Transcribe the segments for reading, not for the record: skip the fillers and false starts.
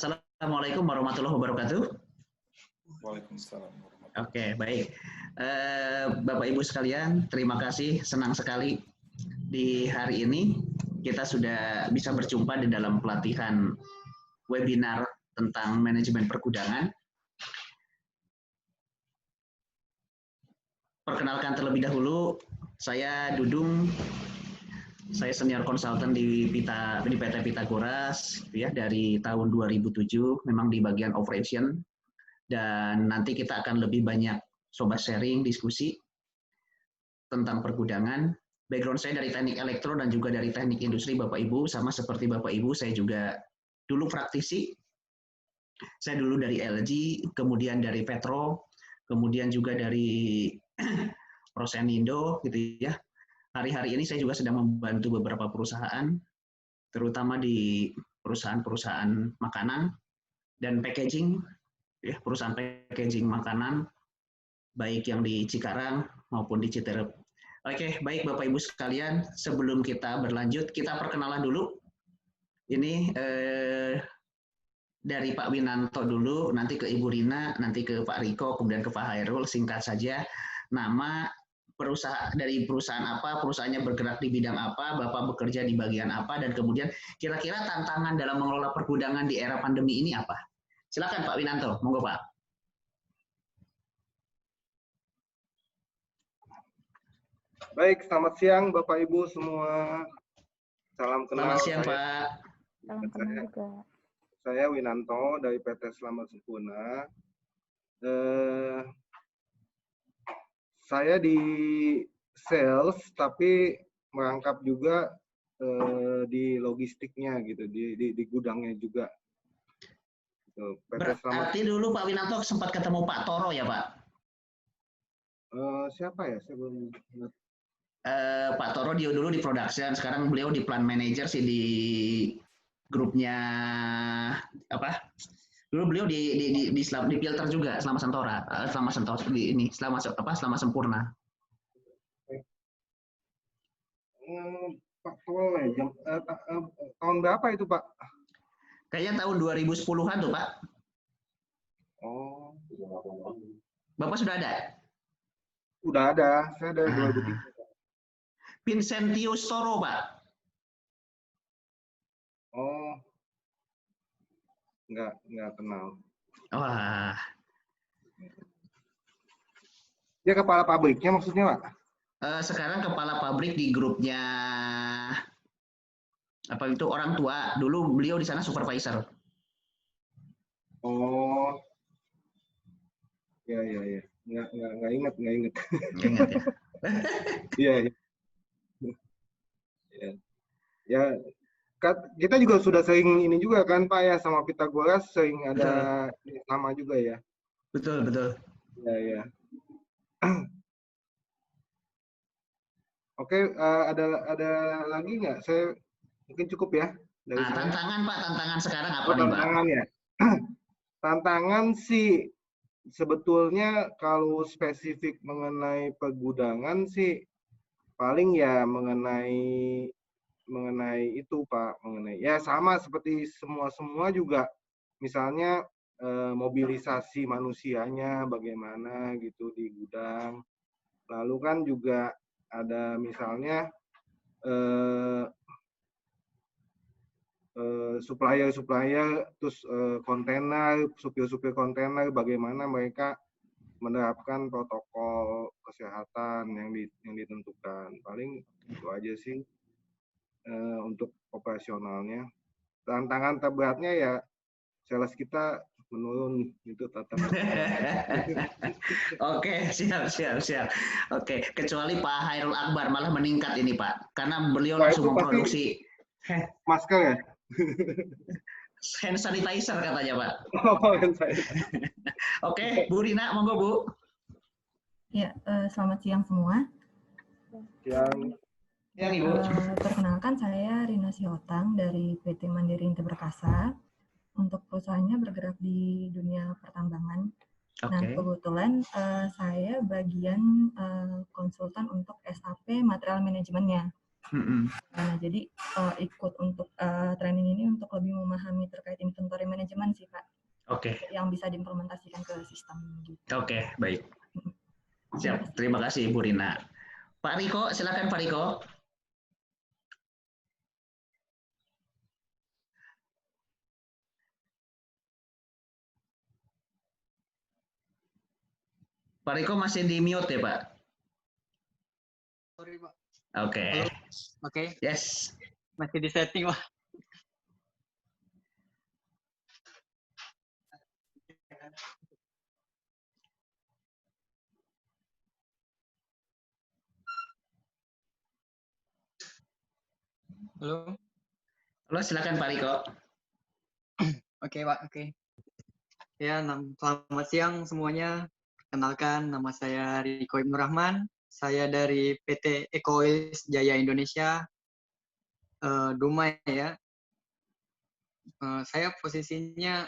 Assalamualaikum warahmatullahi wabarakatuh. Waalaikumsalam. Oke, baik. Bapak Ibu sekalian, terima kasih. Senang sekali di hari ini kita sudah bisa berjumpa di dalam pelatihan webinar tentang manajemen pergudangan. Perkenalkan terlebih dahulu, saya Dudung. Saya senior konsultan di PT Pythagoras ya dari tahun 2007, memang di bagian operation, dan nanti kita akan lebih banyak sobat sharing, diskusi tentang pergudangan. Background saya dari teknik elektro dan juga dari teknik industri Bapak Ibu, sama seperti Bapak Ibu, saya juga dulu praktisi. Saya dulu dari LG, kemudian dari Petro, kemudian juga dari Rosenindo gitu ya. Hari-hari ini saya juga sedang membantu beberapa perusahaan, terutama di perusahaan-perusahaan makanan dan packaging, ya, perusahaan packaging makanan, baik yang di Cikarang maupun di Citerep. Oke, baik Bapak Ibu sekalian, sebelum kita berlanjut, kita perkenalan dulu. Ini dari Pak Winanto dulu, nanti ke Ibu Rina, nanti ke Pak Riko, kemudian ke Pak Hairul, singkat saja. Nama, dari perusahaan apa, perusahaannya bergerak di bidang apa, Bapak bekerja di bagian apa, dan kemudian kira-kira tantangan dalam mengelola pergudangan di era pandemi ini apa? Silakan Pak Winanto, monggo Pak. Baik, selamat siang Bapak Ibu semua. Salam kenal. Selamat siang Pak. Salam kenal juga. Saya Winanto dari PT Selamat Sempurna. Saya di sales tapi merangkap juga di logistiknya gitu, di gudangnya juga. Berarti dulu Pak Winanto sempat ketemu Pak Toro ya Pak? Siapa ya? Saya belum ingat. Pak Toro dia dulu di production, sekarang beliau di plant manager sih di grupnya apa? Dulu beliau di filter juga selama Sempurna. Pak Toro ya, tahun berapa itu Pak? Kayaknya tahun 2010-an tuh Pak. Oh. Bapak sudah ada? Udah ada, saya dari 2003. Vincentius Toro Pak. Oh. Enggak kenal. Wah. Dia kepala pabriknya maksudnya, Pak? Sekarang kepala pabrik di grupnya apa itu orang tua. Dulu beliau di sana supervisor. Oh. Ya. Nggak ingat. Nggak ingat ya. Iya. Ya, kita juga sudah sering ini juga kan Pak ya, sama Pythagoras sering ada nama juga ya. Betul. Ya. Oke, ada lagi nggak? Saya mungkin cukup ya dari saya. Tantangan Pak, tantangan sekarang apa nih Pak? Tantangan ya. Tantangan sih sebetulnya kalau spesifik mengenai pergudangan sih paling ya mengenai itu Pak, mengenai ya sama seperti semua juga, misalnya mobilisasi manusianya bagaimana gitu di gudang, lalu kan juga ada misalnya supplier terus kontainer, supir kontainer, bagaimana mereka menerapkan protokol kesehatan yang ditentukan. Paling itu aja sih untuk operasionalnya. Tantangan terberatnya ya sales kita menurun itu tantangan. Oke, siap. Oke, kecuali Pak Hairul Akbar malah meningkat ini Pak, karena beliau langsung memproduksi masker ya. Hand sanitizer katanya Pak. Oh, hand sanitizer. Oke, Bu Rina, monggo Bu. Ya, selamat siang semua. Siang. Ibu. Perkenalkan saya Rina Sihotang dari PT Mandiri Inti Perkasa. Untuk perusahaannya bergerak di dunia pertambangan. Nah, kebetulan saya bagian konsultan untuk SAP material manajemennya. Nah, jadi ikut untuk training ini untuk lebih memahami terkait inventory management sih, Pak. Oke. Yang bisa diimplementasikan ke sistem. Gitu. Oke, baik. Siap. Terima kasih, Bu Rina. Pak Riko, silakan Pak Riko. Pak Riko masih di mute ya, Pak? Sorry, Pak. Oke. Halo. Oke. Yes. Masih di setting, Pak. Halo. Halo, silakan Pak Riko. Oke, Pak. Oke. Ya, selamat siang semuanya. Perkenalkan, nama saya Riko Ibnu Rahman. Saya dari PT Ecoils Jaya Indonesia, Dumai ya. Saya posisinya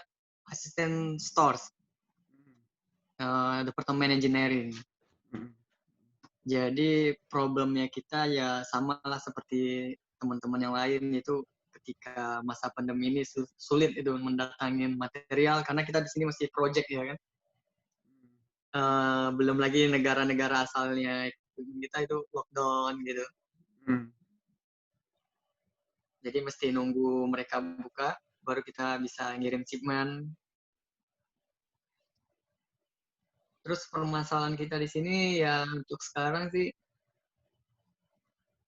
asisten stores, departemen engineering. Jadi problemnya kita ya sama lah seperti teman-teman yang lain, itu ketika masa pandemi ini sulit itu mendatangin material karena kita di sini masih project ya kan. Belum lagi negara-negara asalnya kita itu lockdown gitu. Jadi mesti nunggu mereka buka baru kita bisa ngirim shipment. Terus permasalahan kita di sini ya untuk sekarang sih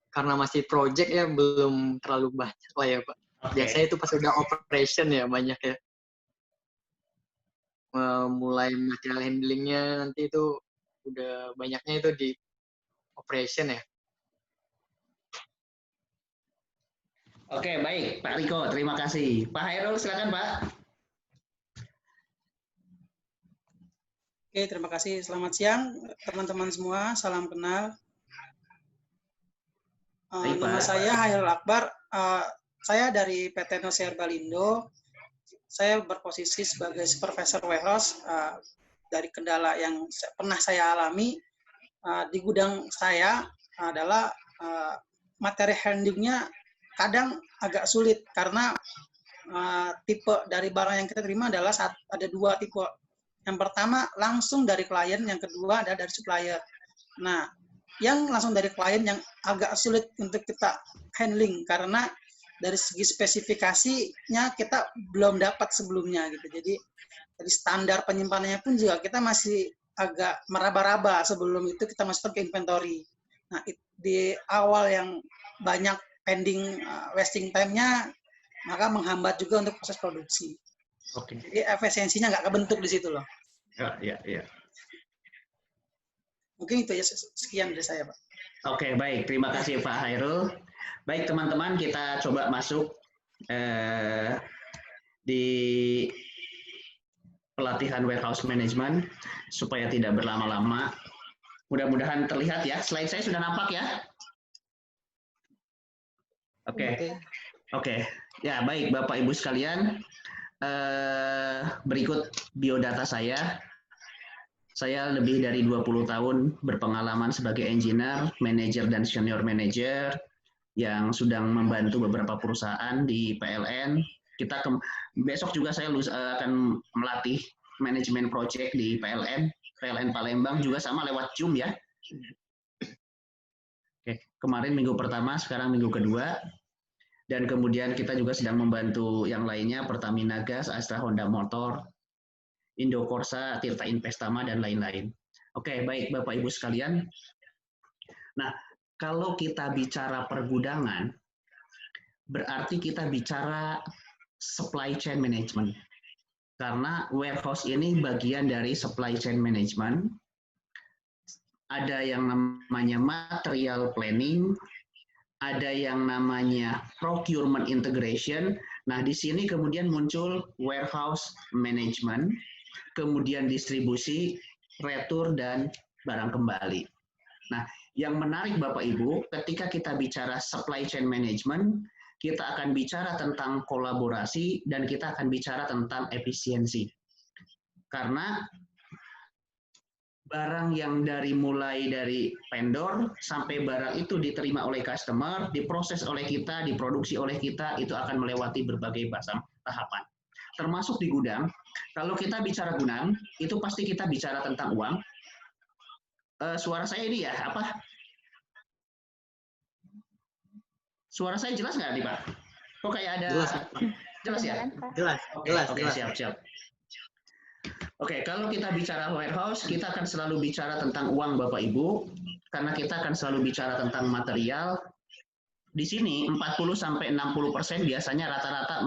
karena masih project ya belum terlalu banyak lah ya Pak. Okay. Biasanya itu pas udah operation ya banyak ya. Mulai material handlingnya nanti itu udah banyaknya itu di operation ya. Oke, baik Pak Riko, terima kasih. Pak Hairul silakan Pak. Oke, terima kasih. Selamat siang teman-teman semua. Salam kenal. Nama saya Hairul Akbar. Saya dari PT Noser Balindo. Saya berposisi sebagai supervisor warehouse. Dari kendala yang pernah saya alami di gudang saya adalah materi handlingnya kadang agak sulit karena tipe dari barang yang kita terima adalah ada dua tipe. Yang pertama langsung dari klien, yang kedua adalah dari supplier. Nah, yang langsung dari klien yang agak sulit untuk kita handling karena dari segi spesifikasinya kita belum dapat sebelumnya gitu. Jadi dari standar penyimpanannya pun juga kita masih agak meraba-raba sebelum itu kita masukkan ke inventory. Nah, di awal yang banyak pending wasting time-nya maka menghambat juga untuk proses produksi. Oke. Jadi efisiensinya nggak kebentuk di situ loh. Ya. Mungkin itu ya, sekian dari saya, Pak. Oke, baik. Terima kasih Pak Hairul. Baik teman-teman, kita coba masuk di pelatihan warehouse management supaya tidak berlama-lama. Mudah-mudahan terlihat ya. Slide saya sudah nampak ya? Oke. Ya, baik Bapak Ibu sekalian. Berikut biodata saya. Saya lebih dari 20 tahun berpengalaman sebagai engineer, manager, dan senior manager yang sedang membantu beberapa perusahaan di PLN. Besok juga saya akan melatih manajemen project di PLN Palembang juga sama lewat Zoom ya. Oke, kemarin minggu pertama, sekarang minggu kedua. Dan kemudian kita juga sedang membantu yang lainnya, Pertamina Gas, Astra Honda Motor, Indokorsa, Tirta Investama, dan lain-lain. Oke, baik Bapak Ibu sekalian. Nah, kalau kita bicara pergudangan, berarti kita bicara supply chain management. Karena warehouse ini bagian dari supply chain management. Ada yang namanya material planning, ada yang namanya procurement integration. Nah, di sini kemudian muncul warehouse management, kemudian distribusi, retur, dan barang kembali. Nah, yang menarik Bapak Ibu, ketika kita bicara supply chain management, kita akan bicara tentang kolaborasi dan kita akan bicara tentang efisiensi. Karena barang yang mulai dari vendor sampai barang itu diterima oleh customer, diproses oleh kita, diproduksi oleh kita, itu akan melewati berbagai macam tahapan. Termasuk di gudang, kalau kita bicara gudang, itu pasti kita bicara tentang uang. Suara saya ini ya, apa? Suara saya jelas nggak nih Pak? Kok kayak ada... Jelas ya? Jelas, Oke, siap. Oke, kalau kita bicara warehouse, kita akan selalu bicara tentang uang Bapak Ibu, karena kita akan selalu bicara tentang material. Di sini 40-60% biasanya rata-rata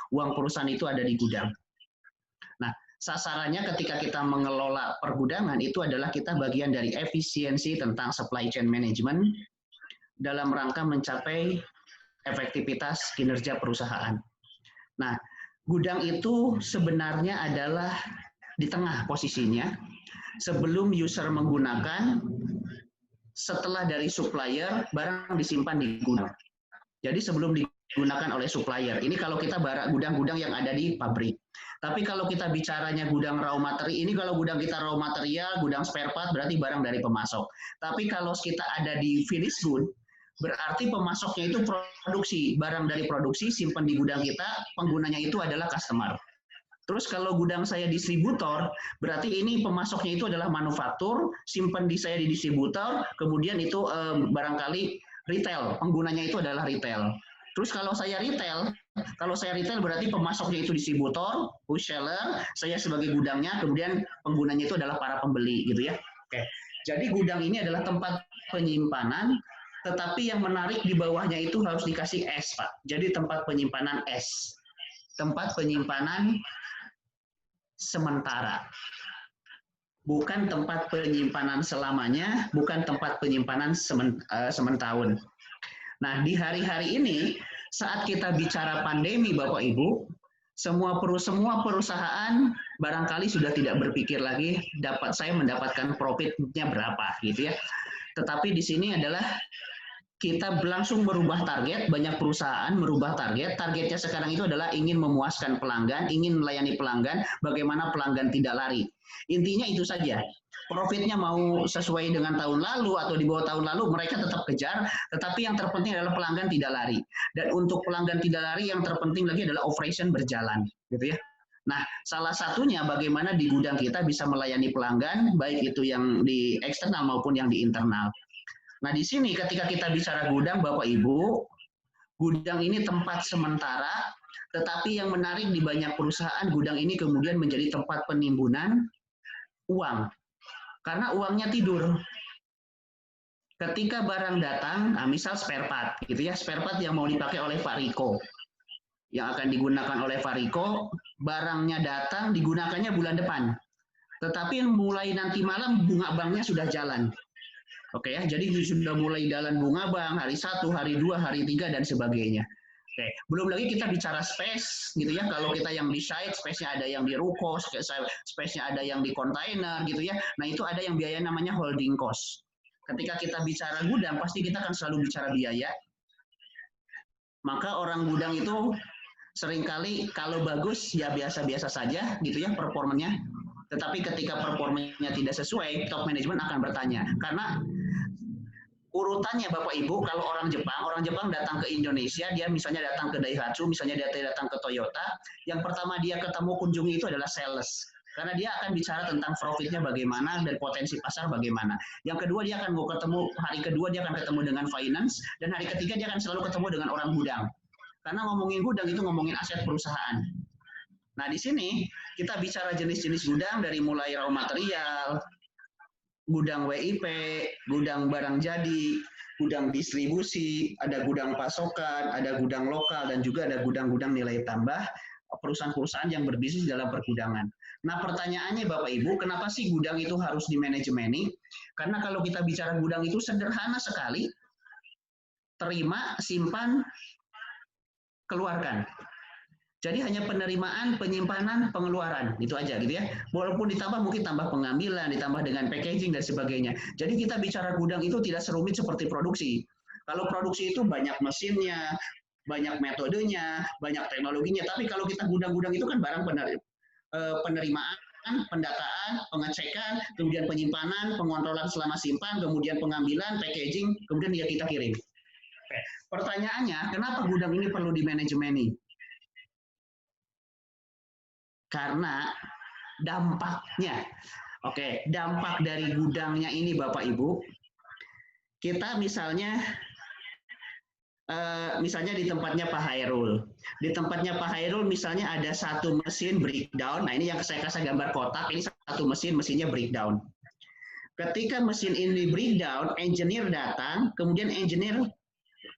uang perusahaan itu ada di gudang. Nah, sasarannya ketika kita mengelola pergudangan itu adalah kita bagian dari efisiensi tentang supply chain management dalam rangka mencapai efektivitas kinerja perusahaan. Nah, gudang itu sebenarnya adalah di tengah posisinya, sebelum user menggunakan, setelah dari supplier, barang disimpan di gudang. Jadi sebelum digunakan oleh supplier, ini kalau kita gudang-gudang yang ada di pabrik. Tapi kalau kita bicaranya gudang raw material, ini kalau gudang kita raw material, gudang spare part, berarti barang dari pemasok. Tapi kalau kita ada di finish good, berarti pemasoknya itu produksi, barang dari produksi, simpan di gudang kita, penggunanya itu adalah customer. Terus kalau gudang saya distributor, berarti ini pemasoknya itu adalah manufaktur, simpan saya di distributor, kemudian itu barangkali retail, penggunanya itu adalah retail. Terus kalau saya retail berarti pemasoknya itu distributor, wholesaler, saya sebagai gudangnya, kemudian penggunanya itu adalah para pembeli, gitu ya. Oke. Jadi gudang ini adalah tempat penyimpanan, tetapi yang menarik di bawahnya itu harus dikasih S, Pak. Jadi tempat penyimpanan S. Tempat penyimpanan sementara. Bukan tempat penyimpanan selamanya, bukan tempat penyimpanan sementahun. Nah, di hari-hari ini, saat kita bicara pandemi, Bapak Ibu, semua perusahaan barangkali sudah tidak berpikir lagi saya mendapatkan profitnya berapa, gitu ya. Tetapi di sini adalah kita langsung merubah target, banyak perusahaan merubah targetnya sekarang itu adalah ingin memuaskan pelanggan, ingin melayani pelanggan, bagaimana pelanggan tidak lari. Intinya itu saja, profitnya mau sesuai dengan tahun lalu atau di bawah tahun lalu, mereka tetap kejar, tetapi yang terpenting adalah pelanggan tidak lari. Dan untuk pelanggan tidak lari, yang terpenting lagi adalah operation berjalan, gitu ya. Nah, salah satunya bagaimana di gudang kita bisa melayani pelanggan, baik itu yang di eksternal maupun yang di internal. Nah, di sini ketika kita bicara gudang, Bapak Ibu, gudang ini tempat sementara, tetapi yang menarik di banyak perusahaan, gudang ini kemudian menjadi tempat penimbunan uang. Karena uangnya tidur. Ketika barang datang, misal spare part, gitu ya, spare part yang mau dipakai oleh Pak Riko, yang akan digunakan oleh Pak Riko, barangnya datang, digunakannya bulan depan. Tetapi mulai nanti malam, bunga banknya sudah jalan. Oke ya, jadi sudah mulai jalan bunga bank hari 1, hari 2, hari 3 dan sebagainya. Oke, belum lagi kita bicara space gitu ya. Kalau kita yang di site, space-nya ada yang di ruko, space-nya ada yang di kontainer gitu ya. Nah, itu ada yang biaya namanya holding cost. Ketika kita bicara gudang, pasti kita akan selalu bicara biaya. Maka orang gudang itu seringkali kalau bagus ya biasa-biasa saja gitu ya performanya. Tetapi ketika performanya tidak sesuai, top management akan bertanya. Karena urutannya Bapak Ibu, kalau orang Jepang datang ke Indonesia, dia misalnya datang ke Daihatsu, misalnya dia datang ke Toyota, yang pertama dia kunjungi itu adalah sales. Karena dia akan bicara tentang profitnya bagaimana dan potensi pasar bagaimana. Yang kedua dia akan hari kedua dia akan ketemu dengan finance, dan hari ketiga dia akan selalu ketemu dengan orang gudang. Karena ngomongin gudang itu ngomongin aset perusahaan. Nah, di sini kita bicara jenis-jenis gudang dari mulai raw material, gudang WIP, gudang barang jadi, gudang distribusi, ada gudang pasokan, ada gudang lokal, dan juga ada gudang-gudang nilai tambah, perusahaan-perusahaan yang berbisnis dalam pergudangan. Nah, pertanyaannya Bapak Ibu, kenapa sih gudang itu harus dimanajemeni? Karena kalau kita bicara gudang itu sederhana sekali, terima, simpan, keluarkan. Jadi hanya penerimaan, penyimpanan, pengeluaran, itu aja gitu ya. Walaupun ditambah mungkin tambah pengambilan, ditambah dengan packaging dan sebagainya. Jadi kita bicara gudang itu tidak serumit seperti produksi. Kalau produksi itu banyak mesinnya, banyak metodenya, banyak teknologinya. Tapi kalau kita gudang-gudang itu kan barang penerimaan, pendataan, pengecekan, kemudian penyimpanan, pengontrolan selama simpan, kemudian pengambilan, packaging, kemudian ya kita kirim. Oke. Pertanyaannya, kenapa gudang ini perlu dimanajemeni? Karena dampaknya, oke, dampak dari gudangnya ini Bapak Ibu, kita misalnya di tempatnya Pak Hairul. Di tempatnya Pak Hairul misalnya ada satu mesin breakdown. Nah ini yang saya kasih gambar kotak, ini satu mesinnya breakdown. Ketika mesin ini breakdown, engineer datang, kemudian engineer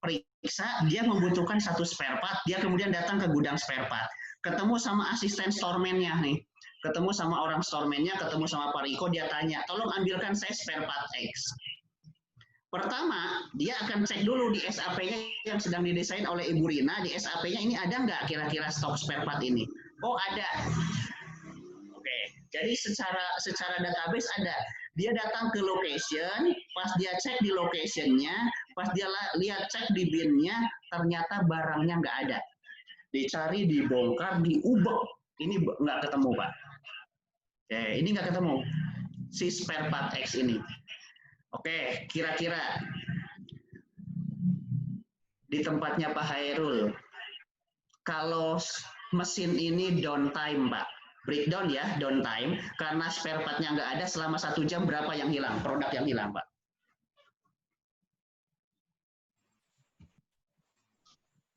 periksa, dia membutuhkan satu spare part, dia kemudian datang ke gudang spare part. Ketemu sama asisten storeman-nya nih. Ketemu sama orang storeman-nya, ketemu sama Pak Riko, dia tanya, tolong ambilkan saya spare part X. Pertama, dia akan cek dulu di SAP-nya yang sedang didesain oleh Ibu Rina, di SAP-nya ini ada nggak kira-kira stok spare part ini? Oh, ada. Oke, jadi secara database ada. Dia datang ke location, pas dia cek di location-nya, pas dia lihat cek di bin-nya, ternyata barangnya nggak ada. Dicari, dibongkar, diubek. Ini nggak ketemu, Pak. Oke, ini nggak ketemu. Si spare part X ini. Oke, kira-kira di tempatnya Pak Hairul, kalau mesin ini downtime, Pak, breakdown ya, downtime, karena spare part-nya nggak ada selama 1 jam, berapa yang hilang, produk yang hilang, Pak?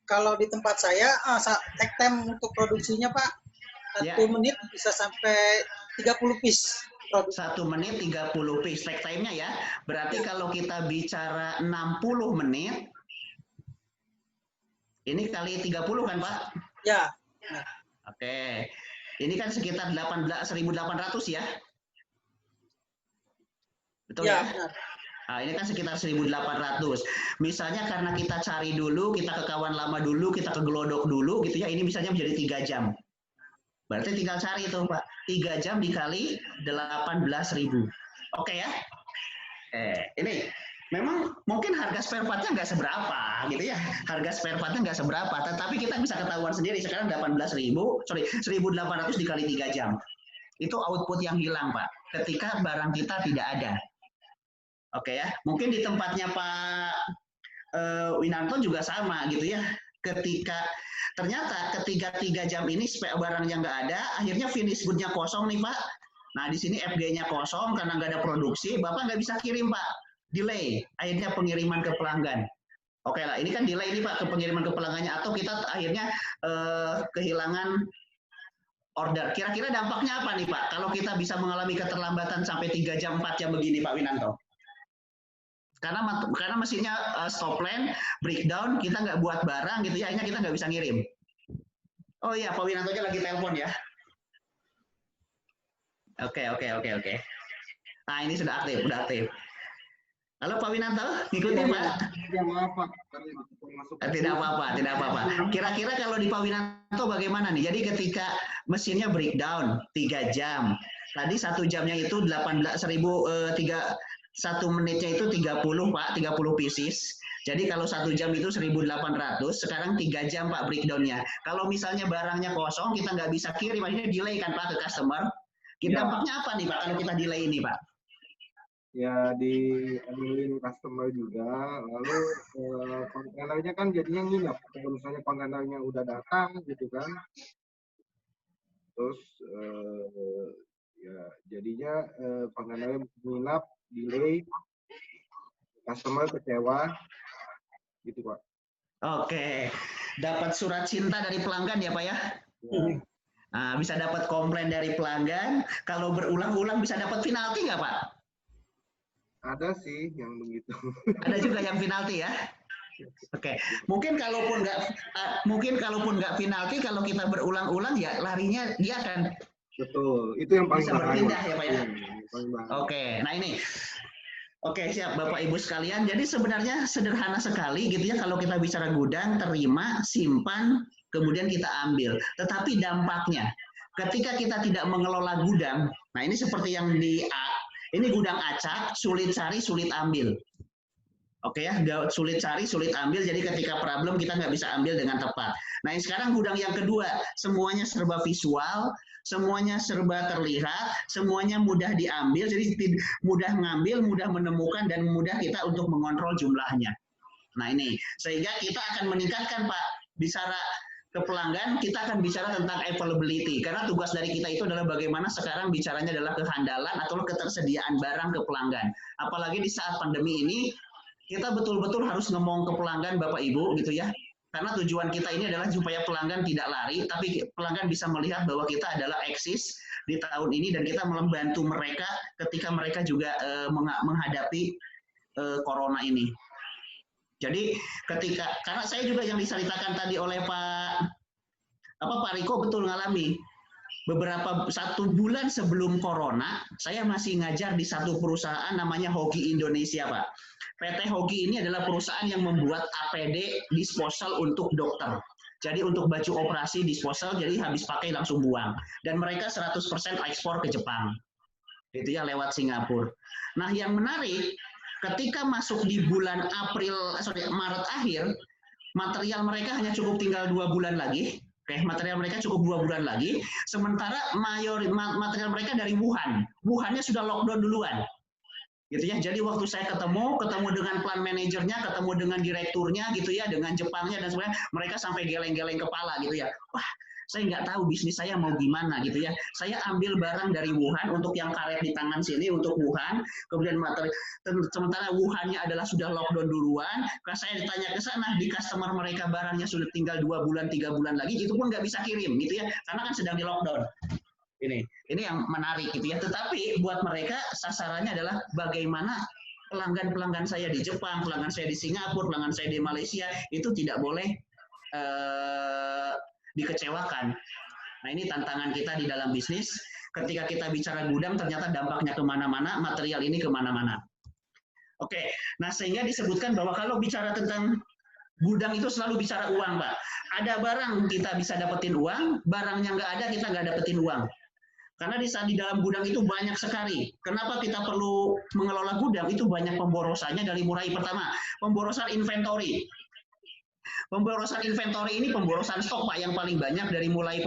Kalau di tempat saya, take time untuk produksinya Pak, 1 menit bisa sampai 30 piece. 1 menit 30 piece take time-nya ya. Berarti kalau kita bicara 60 menit, ini kali 30 kan Pak? Ya. Oke. Ini kan sekitar 1.800 ya? Betul ya? Benar. Nah, ini kan sekitar 1.800. Misalnya karena kita cari dulu, kita ke kawan lama dulu, kita ke Glodok dulu gitu ya, ini misalnya menjadi 3 jam. Berarti tinggal cari itu Pak, 3 jam dikali 18.000. Oke ya? Ini memang mungkin harga spare part-nya nggak seberapa gitu ya. Harga spare part-nya nggak seberapa, tetapi kita bisa ketahuan sendiri sekarang 1.800 dikali 3 jam. Itu output yang hilang Pak, ketika barang kita tidak ada. Oke ya, mungkin di tempatnya Pak Winanto juga sama gitu ya. Ternyata ketika 3 jam ini barangnya nggak ada, akhirnya finish good-nya kosong nih Pak. Nah di sini FG-nya kosong karena nggak ada produksi, Bapak nggak bisa kirim Pak, delay, akhirnya pengiriman ke pelanggan. Oke lah, ini kan delay nih Pak ke pengiriman ke pelanggannya, atau kita akhirnya kehilangan order. Kira-kira dampaknya apa nih Pak, kalau kita bisa mengalami keterlambatan sampai 3 jam, 4 jam begini Pak Winanto? Karena mesinnya stop line, breakdown, kita nggak buat barang gitu ya, akhirnya kita nggak bisa ngirim. Oh iya, Pak Winanto aja lagi telepon ya. Oke. Nah ini sudah aktif. Halo Pak Winanto, ngikutin Pak? Ya, maaf Pak. Tidak apa-apa. Kira-kira kalau di Pak Winanto bagaimana nih? Jadi ketika mesinnya breakdown 3 jam, tadi 1 jamnya itu 1 menitnya itu 30 Pak, 30 pieces. Jadi kalau 1 jam itu 1.800, sekarang 3 jam Pak breakdown-nya. Kalau misalnya barangnya kosong, kita nggak bisa kirim, akhirnya delay kan Pak ke customer. Dampaknya apa nih Pak kalau kita delay ini Pak? Ya di ambilin customer juga, lalu kontainernya kan jadinya nginep. Kalau misalnya kontainernya udah datang gitu kan, terus ya jadinya kontainernya nginep, delay, customer kecewa, gitu Pak. Oke, dapat surat cinta dari pelanggan ya Pak ya? Nah, bisa dapat komplain dari pelanggan, kalau berulang-ulang bisa dapat penalti nggak Pak? Ada sih yang begitu. Ada juga yang penalti ya? Oke, mungkin kalaupun nggak penalti, kalau kita berulang-ulang ya larinya dia akan Betul, itu yang paling bisa berpindah ya Pak ya? Oke, nah ini. Oke, siap Bapak Ibu sekalian. Jadi sebenarnya sederhana sekali gitu ya kalau kita bicara gudang, terima, simpan, kemudian kita ambil. Tetapi dampaknya ketika kita tidak mengelola gudang, nah ini seperti yang ini gudang acak, sulit cari, sulit ambil. Oke ya, sulit cari, sulit ambil, jadi ketika problem kita nggak bisa ambil dengan tepat. Nah, sekarang gudang yang kedua, semuanya serba visual, semuanya serba terlihat, semuanya mudah diambil, jadi mudah ngambil, mudah menemukan, dan mudah kita untuk mengontrol jumlahnya. Nah ini, sehingga kita akan meningkatkan Pak, bicara ke pelanggan, kita akan bicara tentang availability, karena tugas dari kita itu adalah bagaimana sekarang bicaranya adalah kehandalan atau ketersediaan barang ke pelanggan. Apalagi di saat pandemi ini, kita betul-betul harus ngomong ke pelanggan Bapak Ibu gitu ya. Karena tujuan kita ini adalah supaya pelanggan tidak lari, tapi pelanggan bisa melihat bahwa kita adalah eksis di tahun ini dan kita membantu mereka ketika mereka juga menghadapi corona ini. Jadi karena saya juga yang diceritakan tadi oleh Pak Riko betul ngalami. Beberapa 1 bulan sebelum corona, saya masih ngajar di satu perusahaan namanya Hoki Indonesia, Pak. PT Hoki ini adalah perusahaan yang membuat APD disposal untuk dokter. Jadi untuk baju operasi disposal, jadi habis pakai langsung buang. Dan mereka 100% ekspor ke Jepang. Gitu ya, lewat Singapura. Nah, yang menarik, ketika masuk di bulan Maret akhir, material mereka hanya cukup tinggal 2 bulan lagi. Oke, material mereka cukup 2 bulan lagi. Sementara material mereka dari Wuhan. Wuhannya sudah lockdown duluan. Gitu ya. Jadi waktu saya ketemu dengan plan manajernya, ketemu dengan direkturnya gitu ya, dengan Jepangnya dan sebagainya, mereka sampai geleng-geleng kepala gitu ya. Wah, saya nggak tahu bisnis saya mau gimana gitu ya. Saya ambil barang dari Wuhan untuk yang karet di tangan sini untuk Wuhan, kemudian material sementara Wuhannya adalah sudah lockdown duluan. Kalau saya ditanya ke sana, di customer mereka barangnya sudah tinggal 2 bulan, 3 bulan lagi, itu pun nggak bisa kirim gitu ya, karena kan sedang di lockdown. Ini yang menarik gitu ya. Tetapi buat mereka sasarannya adalah bagaimana pelanggan saya di Jepang, pelanggan saya di Singapura, pelanggan saya di Malaysia itu tidak boleh dikecewakan. Nah ini tantangan kita di dalam bisnis. Ketika kita bicara gudang, ternyata dampaknya kemana-mana, material ini kemana-mana. Oke, nah sehingga disebutkan bahwa kalau bicara tentang gudang itu selalu bicara uang, Pak. Ada barang kita bisa dapetin uang, barangnya nggak ada kita nggak dapetin uang. Karena di dalam gudang itu banyak sekali. Kenapa kita perlu mengelola gudang? Itu banyak pemborosannya dari mulai pertama, pemborosan inventory. Pemborosan inventory ini pemborosan stok Pak yang paling banyak dari mulai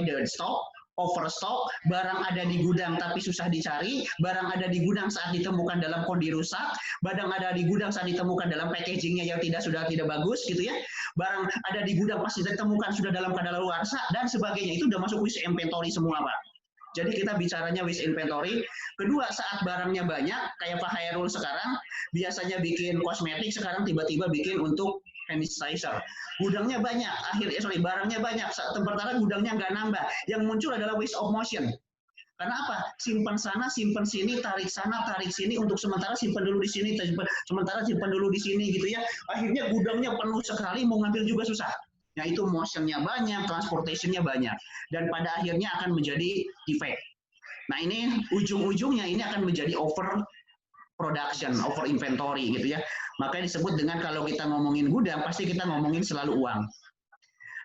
dead stock, overstock, barang ada di gudang tapi susah dicari, barang ada di gudang saat ditemukan dalam kondisi rusak, barang ada di gudang saat ditemukan dalam packagingnya yang sudah tidak bagus gitu ya, barang ada di gudang pasti ditemukan sudah dalam keadaan luarsa dan sebagainya, itu udah masuk wish inventory semua Pak. Jadi kita bicaranya wish inventory. Kedua, saat barangnya banyak, kayak Pak Hairul sekarang, biasanya bikin kosmetik, sekarang tiba-tiba bikin untuk hand sanitizer. Gudangnya banyak, barangnya banyak, sementara gudangnya nggak nambah. Yang muncul adalah waste of motion. Karena apa? Simpan sana, simpan sini, tarik sana, tarik sini, untuk sementara simpan dulu di sini, sementara simpan dulu di sini gitu ya. Akhirnya gudangnya penuh sekali, mau ngambil juga susah. Nah itu motionnya banyak, transportationnya banyak, dan pada akhirnya akan menjadi defect. Nah ini ujung-ujungnya ini akan menjadi over production, over inventory gitu ya. Makanya disebut dengan kalau kita ngomongin gudang pasti kita ngomongin selalu uang.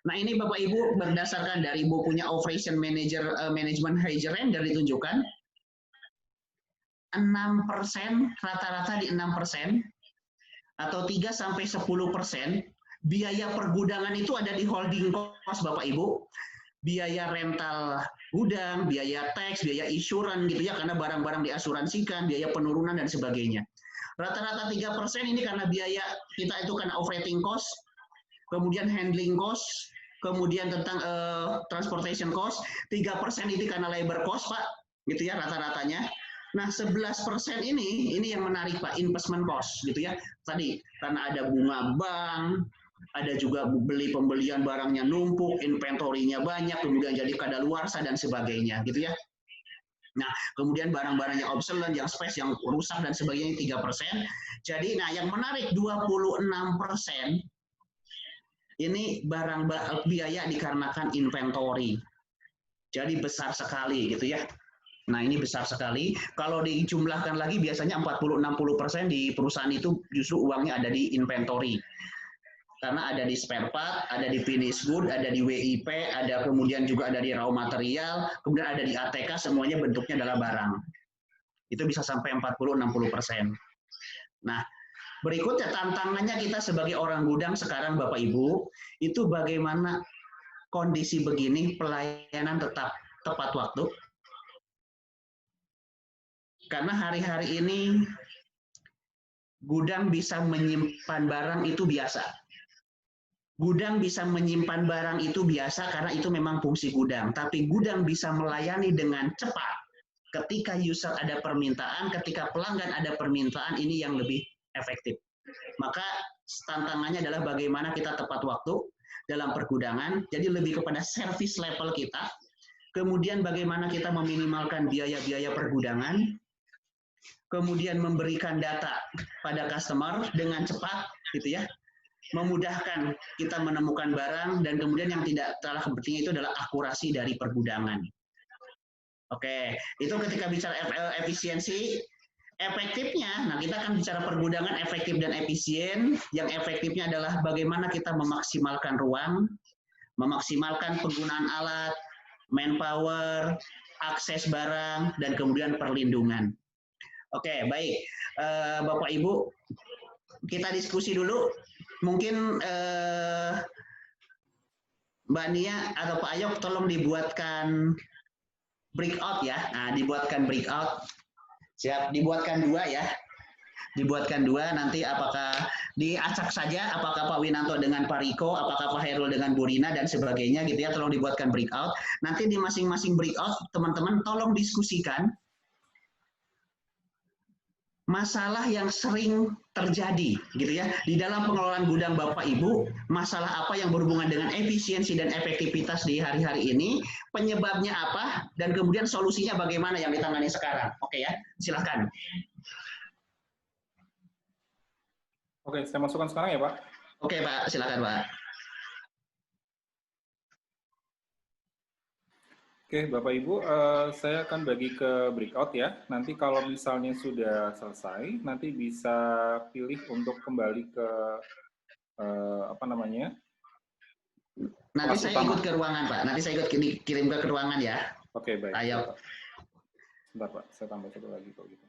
Nah ini Bapak Ibu berdasarkan dari bukunya Operation Management Heijerender ditunjukkan 6%, rata-rata di 6% atau 3-10%. Biaya pergudangan itu ada di holding cost Bapak Ibu, biaya rental gudang, biaya tax, biaya insurans gitu ya, karena barang-barang diasuransikan, biaya penurunan dan sebagainya. Rata-rata 3% ini karena biaya kita itu karena operating cost, kemudian handling cost, kemudian tentang transportation cost, 3% itu karena labor cost Pak, gitu ya rata-ratanya. Nah 11% ini yang menarik Pak, investment cost gitu ya. Tadi karena ada bunga bank, ada juga pembelian barangnya numpuk, inventorinya banyak, kemudian jadi kadaluarsa dan sebagainya, gitu ya. Nah, kemudian barang-barangnya obsolete, yang space, yang rusak dan sebagainya 3%. Jadi, nah yang menarik 26% ini biaya dikarenakan inventory. Jadi besar sekali, gitu ya. Nah ini besar sekali. Kalau dijumlahkan lagi biasanya 40-60% di perusahaan itu justru uangnya ada di inventory. Karena ada di spare part, ada di finished good, ada di WIP, ada kemudian juga ada di raw material, kemudian ada di ATK, semuanya bentuknya adalah barang. Itu bisa sampai 40-60%. Nah, Berikutnya tantangannya kita sebagai orang gudang sekarang Bapak Ibu, itu bagaimana kondisi begini pelayanan tetap tepat waktu. Karena hari-hari ini gudang bisa menyimpan barang itu biasa. Gudang bisa menyimpan barang itu biasa karena itu memang fungsi gudang. Tapi gudang bisa melayani dengan cepat. Ketika user ada permintaan, ketika pelanggan ada permintaan, ini yang lebih efektif. Maka tantangannya adalah bagaimana kita tepat waktu dalam pergudangan. Jadi lebih kepada service level kita. Kemudian bagaimana kita meminimalkan biaya-biaya pergudangan. Kemudian memberikan data pada customer dengan cepat, gitu ya. Memudahkan kita menemukan barang, dan kemudian yang tidak kalah penting itu adalah akurasi dari pergudangan. Oke, itu ketika bicara efisiensi, efektifnya, nah kita akan bicara pergudangan efektif dan efisien. Yang efektifnya adalah bagaimana kita memaksimalkan ruang, memaksimalkan penggunaan alat, manpower, akses barang, dan kemudian perlindungan. Oke, baik. Bapak Ibu, kita diskusi dulu. Mungkin Mbak Nia atau Pak Ayok tolong dibuatkan breakout ya. Nah, dibuatkan breakout. Siap, dibuatkan 2 ya. Dibuatkan 2, nanti apakah diacak saja, apakah Pak Winanto dengan Pak Riko, apakah Pak Hairul dengan Bu Rina, dan sebagainya gitu ya, tolong dibuatkan breakout. Nanti di masing-masing breakout, teman-teman tolong diskusikan masalah yang sering terjadi gitu ya di dalam pengelolaan gudang Bapak Ibu, masalah apa yang berhubungan dengan efisiensi dan efektivitas di hari-hari ini, penyebabnya apa, dan kemudian solusinya bagaimana yang ditangani sekarang. Oke ya, silakan. Oke, saya masukkan sekarang ya Pak. Oke Pak, silakan Pak. Oke, Bapak Ibu, saya akan bagi ke breakout ya. Nanti kalau misalnya sudah selesai, nanti bisa pilih untuk kembali ke apa namanya? Nanti saya ikut ke ruangan Pak. Nanti saya ikut dikirim ke ruangan ya. Oke, baik. Ayo. Sebentar Pak, saya tambah 1 lagi kalau gitu.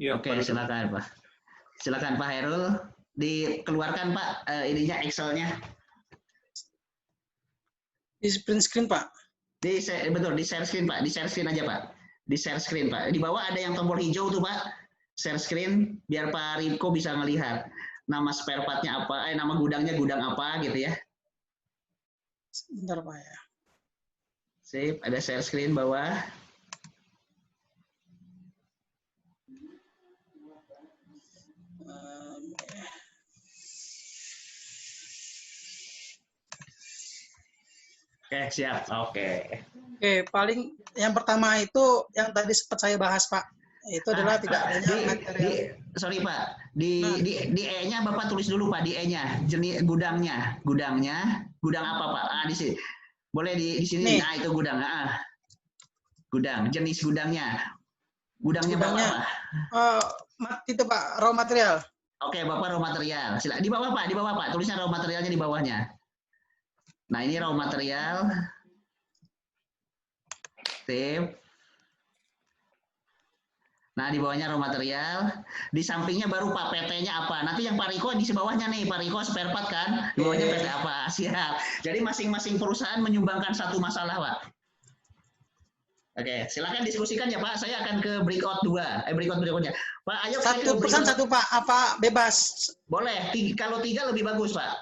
Ya, oke, silakan Pak. Silakan Pak Hairul, dikeluarkan Pak ininya Excel-nya. Di print screen Pak. Betul, di share screen Pak, di share screen aja Pak. Di share screen Pak. Di bawah ada yang tombol hijau tuh Pak. Share screen biar Pak Riko bisa melihat nama spare part-nya apa, nama gudangnya gudang apa gitu ya. Sebentar Pak ya. Sip, ada share screen bawah. Oke, siap. Oke. Oke, paling yang pertama itu yang tadi sempat saya bahas, Pak. Itu adalah tidak adanya material. Sorry, Pak. Di E-nya Bapak tulis dulu, Pak, di E-nya. Jenis gudangnya. Gudang apa Pak? Di sini. Boleh di sini. Nah, itu gudang. Gudang, jenis gudangnya. Gudangnya Bapak apa? Itu Pak, raw material. Oke, Bapak raw material. Silakan di bawah Pak. Tulisan raw materialnya di bawahnya. Nah, ini raw material. Sip. Nah, di bawahnya raw material. Di sampingnya baru Pak PT-nya apa. Nanti yang Pak Riko di bawahnya nih, Pak Riko spare part kan. Di bawahnya PT apa. Siap. Jadi masing-masing perusahaan menyumbangkan satu masalah, Pak. Oke, silakan diskusikan ya Pak. Saya akan ke breakout 2. Breakout berikutnya. Pak, ayo satu perusahaan satu Pak, apa bebas? Boleh. Kalau 3 lebih bagus, Pak.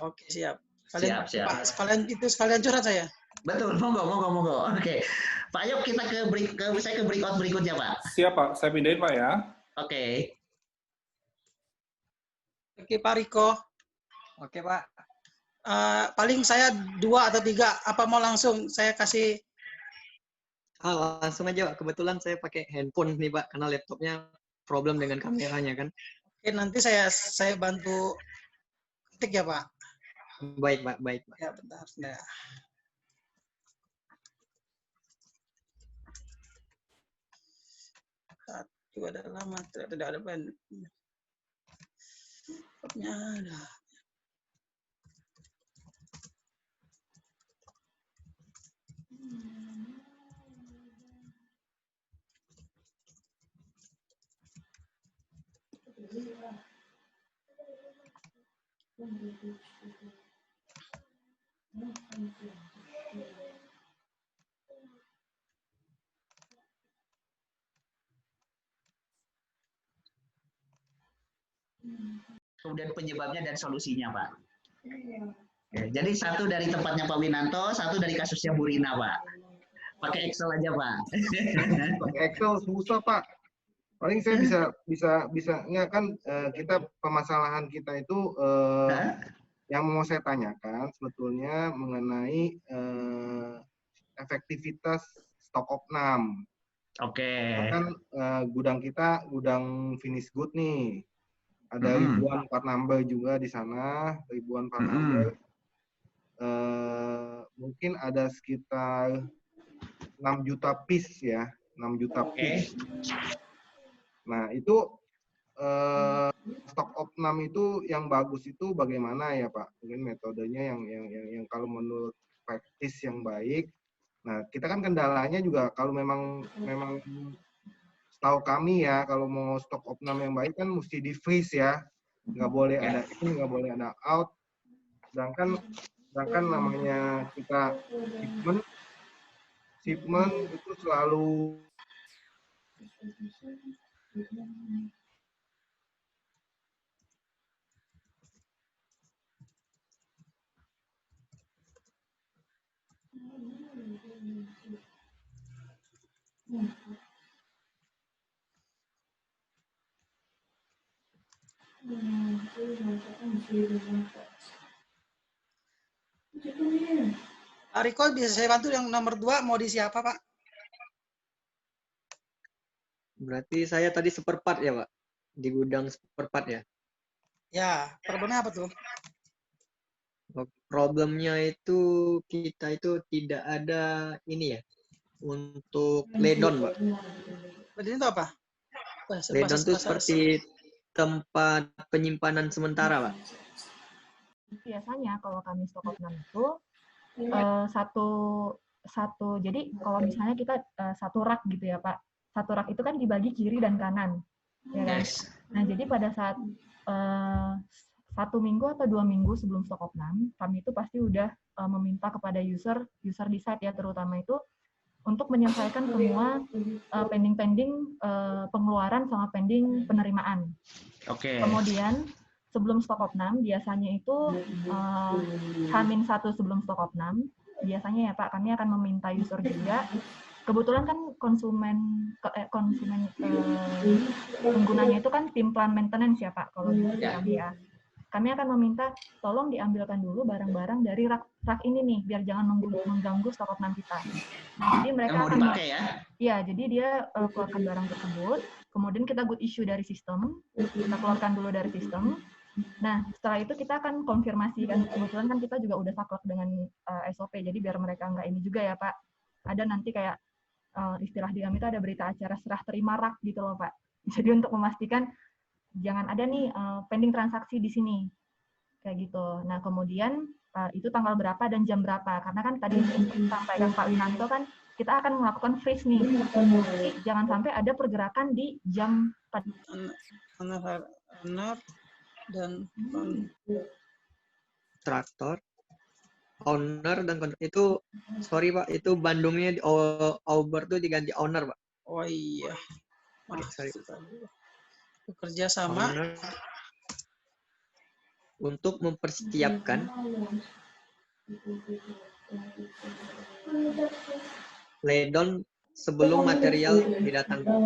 Oke, siap. Siap. Pak, sekalian curhat saya. Betul, monggo. Oke. Pak, ayo kita saya ke breakout berikutnya, Pak. Siap, Pak. Saya pindahin, Pak ya. Oke. Oke, Pak Riko. Oke, Pak. Paling saya 2 atau 3. Apa mau langsung saya kasih? Langsung aja, Pak. Kebetulan saya pakai handphone nih, Pak, karena laptopnya problem dengan kameranya kan. Oke, nanti saya bantu ketik ya, Pak. Baik, Pak. Ya, bentar. Ya. Satu adalah material, tidak ada pen. Laptopnya ada. Kemudian penyebabnya dan solusinya, Pak. Oke, jadi satu dari tempatnya Pak Winanto, satu dari kasusnya Bu Rina, Pak. Pakai Excel aja, Pak. Pakai Excel susah, Pak. Paling saya bisanya kan kita permasalahan kita itu yang mau saya tanyakan sebetulnya mengenai efektivitas stok opnam. Oke. Kan gudang kita gudang finish good nih. Ada ribuan part number juga di sana, ribuan part number. Mungkin ada sekitar 6 juta piece ya, 6 juta piece. Nah, itu stok opnam itu yang bagus itu bagaimana ya Pak? Mungkin metodenya yang kalau menurut praktis yang baik. Nah, kita kan kendalanya juga kalau memang setahu kami ya, kalau mau stok opnam yang baik kan mesti di freeze ya, nggak boleh ada in, nggak boleh ada out. Sedangkan namanya kita shipment itu selalu Pak Riko, bisa saya bantu yang nomor 2, mau di siapa, Pak? Berarti saya tadi seperempat ya, Pak? Di gudang seperempat ya? Ya, problemnya apa tuh? Problemnya itu kita itu tidak ada ini ya, untuk ledon, Pak. Ledon itu apa? Ledon itu seperti tempat penyimpanan sementara, Pak. Biasanya kalau kami stok opnam itu satu jadi kalau misalnya kita satu rak gitu ya Pak, satu rak itu kan dibagi kiri dan kanan, ya kan? Nah jadi pada saat 1 minggu atau 2 minggu sebelum stok opnam, kami itu pasti udah meminta kepada user di site ya terutama itu untuk menyelesaikan semua pending pengeluaran sama pending penerimaan. Oke. Kemudian sebelum stok opnam biasanya itu H-1 sebelum stok opnam biasanya ya Pak kami akan meminta user juga. Kebetulan kan konsumen penggunanya itu kan tim plan maintenance ya Pak kalau di kami ya. Kami akan meminta tolong diambilkan dulu barang-barang dari rak ini nih biar jangan mengganggu stok opnam kita. Nah, jadi mereka akan dipakai ya? Iya, jadi dia keluarkan barang tersebut, kemudian kita good issue dari sistem, kita keluarkan dulu dari sistem. Nah, setelah itu kita akan konfirmasi kan, kebetulan kan kita juga udah saklek dengan SOP, jadi biar mereka nggak ini juga ya Pak, ada nanti kayak istilah di kami itu ada berita acara serah terima rak gitu loh Pak. Jadi untuk memastikan jangan ada nih pending transaksi di sini, kayak gitu. Nah, kemudian itu tanggal berapa dan jam berapa, karena kan tadi disampaikan Pak Winanto kan, kita akan melakukan freeze nih. Jadi jangan sampai ada pergerakan di jam Anak dan traktor, owner dan kontrak itu, sorry Pak, itu Bandungnya Auber tuh diganti owner Pak. oh iya, Sorry. bekerja sama Owner untuk mempersiapkan laydown sebelum material didatangkan.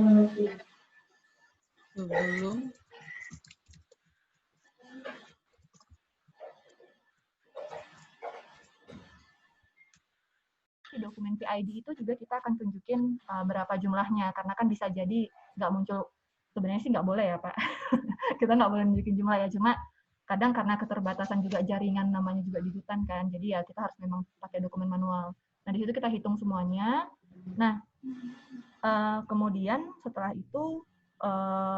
sebelum di dokumen PID itu juga kita akan tunjukin berapa jumlahnya, karena kan bisa jadi nggak muncul, sebenarnya sih nggak boleh ya Pak, kita nggak boleh nunjukin jumlah ya, cuma kadang karena keterbatasan juga jaringan namanya juga di hutan kan, jadi ya kita harus memang pakai dokumen manual. Nah di situ kita hitung semuanya. Nah kemudian setelah itu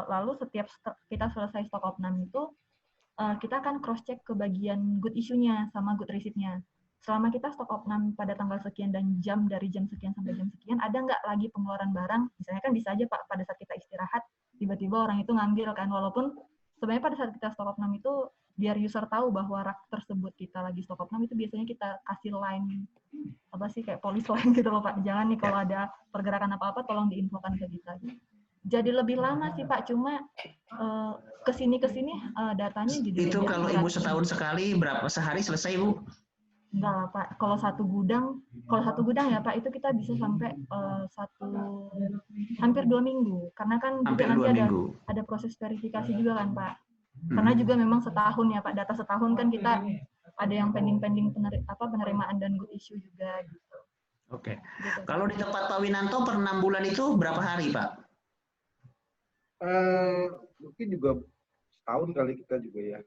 lalu setiap kita selesai stock opnam itu kita akan cross check ke bagian good issue-nya sama good receipt-nya. Selama kita stok opnam pada tanggal sekian dan jam dari jam sekian sampai jam sekian, ada nggak lagi pengeluaran barang? Misalnya kan bisa aja Pak, pada saat kita istirahat, tiba-tiba orang itu ngambil kan, walaupun sebenarnya pada saat kita stok opnam itu, biar user tahu bahwa rak tersebut kita lagi stok opnam, itu biasanya kita kasih line, apa sih, kayak police line gitu loh Pak. Jangan nih kalau ada pergerakan apa-apa, tolong diinfokan ke kita. Jadi lebih lama sih Pak, cuma kesini datanya jadi itu kalau Ibu setahun sekali berapa sehari selesai Bu? Enggak lah Pak, kalau satu gudang ya Pak, itu kita bisa sampai hampir 2 minggu, karena kan juga nanti ada proses verifikasi juga kan Pak, karena juga memang setahun ya Pak, data setahun kan kita ada yang pending penerimaan dan good issue juga gitu. Oke. Gitu. Kalau di tempat Pak Winanto per 6 bulan itu berapa hari Pak? Mungkin juga setahun kali kita juga ya.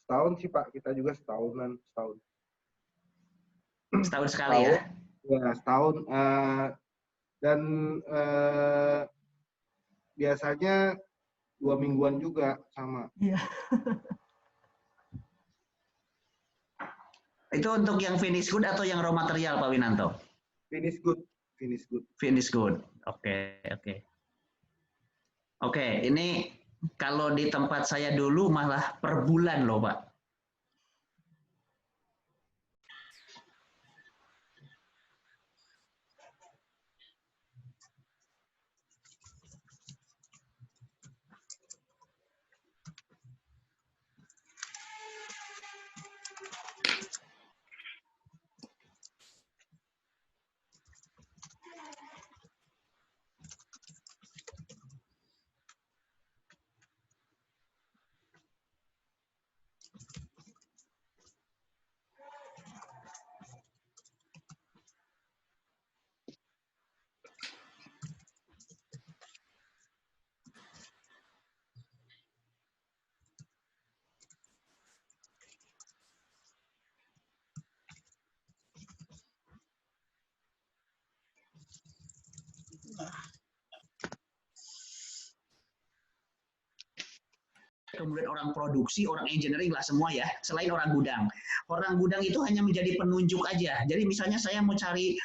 Setahun sih Pak, kita juga setahun. Setahun sekali ya? Ya, setahun. Dan biasanya 2 mingguan juga sama. Iya. Itu untuk yang finish good atau yang raw material Pak Winanto? Finish good. Finish good. Oke. Oke, ini kalau di tempat saya dulu malah per bulan loh Pak. Kemudian orang produksi, orang engineering lah semua ya, selain orang gudang. Orang gudang itu hanya menjadi penunjuk aja. Jadi misalnya saya mau cari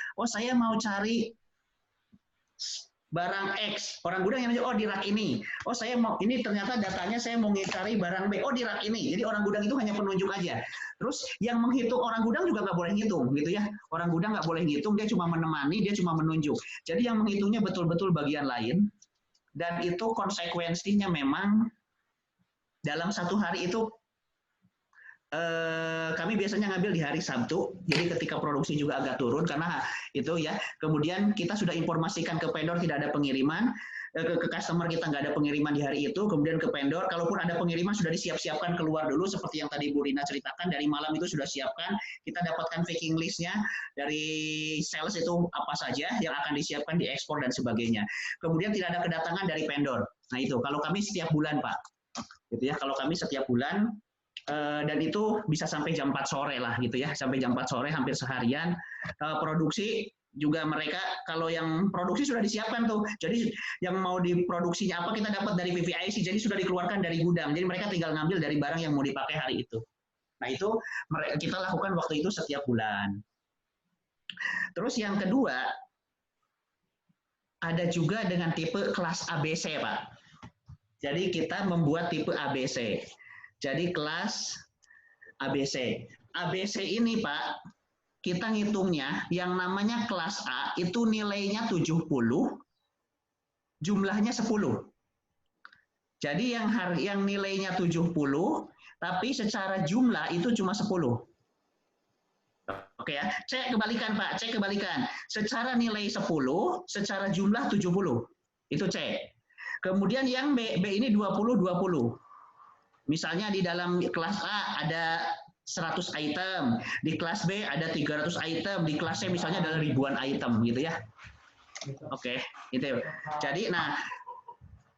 barang X, orang gudang yang di rak ini. Saya mau, ini ternyata datanya saya mau cari barang B, di rak ini. Jadi orang gudang itu hanya penunjuk aja. Terus yang menghitung orang gudang juga nggak boleh ngitung, gitu ya. Orang gudang nggak boleh ngitung, dia cuma menemani, dia cuma menunjuk. Jadi yang menghitungnya betul-betul bagian lain. Dan itu konsekuensinya memang dalam satu hari itu kami biasanya ngambil di hari Sabtu, jadi ketika produksi juga agak turun karena itu ya. Kemudian kita sudah informasikan ke vendor tidak ada pengiriman, ke customer kita nggak ada pengiriman di hari itu. Kemudian ke vendor, kalaupun ada pengiriman sudah disiap-siapkan keluar dulu seperti yang tadi Bu Rina ceritakan, dari malam itu sudah siapkan. Kita dapatkan packing listnya dari sales itu apa saja yang akan disiapkan, diekspor dan sebagainya. Kemudian tidak ada kedatangan dari vendor. Nah itu kalau kami setiap bulan Pak. gitu ya. Kalau kami setiap bulan, dan itu bisa sampai jam 4 sore lah gitu ya, sampai jam 4 sore hampir seharian. Produksi juga mereka, kalau yang produksi sudah disiapkan tuh, jadi yang mau diproduksinya apa kita dapat dari PPIC, jadi sudah dikeluarkan dari gudang, jadi mereka tinggal ngambil dari barang yang mau dipakai hari itu. Nah itu kita lakukan waktu itu setiap bulan. Terus yang kedua, ada juga dengan tipe kelas ABC, Pak. Jadi kita membuat tipe ABC. Jadi kelas ABC. ABC ini, Pak, kita ngitungnya yang namanya kelas A itu nilainya 70, jumlahnya 10. Jadi yang nilainya 70, tapi secara jumlah itu cuma 10. Oke ya, cek kebalikan Pak, cek kebalikan. Secara nilai 10, secara jumlah 70. Itu cek. Kemudian yang B ini 20-20. Misalnya di dalam kelas A ada 100 item, di kelas B ada 300 item, di kelas C misalnya ada ribuan item gitu ya. Oke, itu. Jadi nah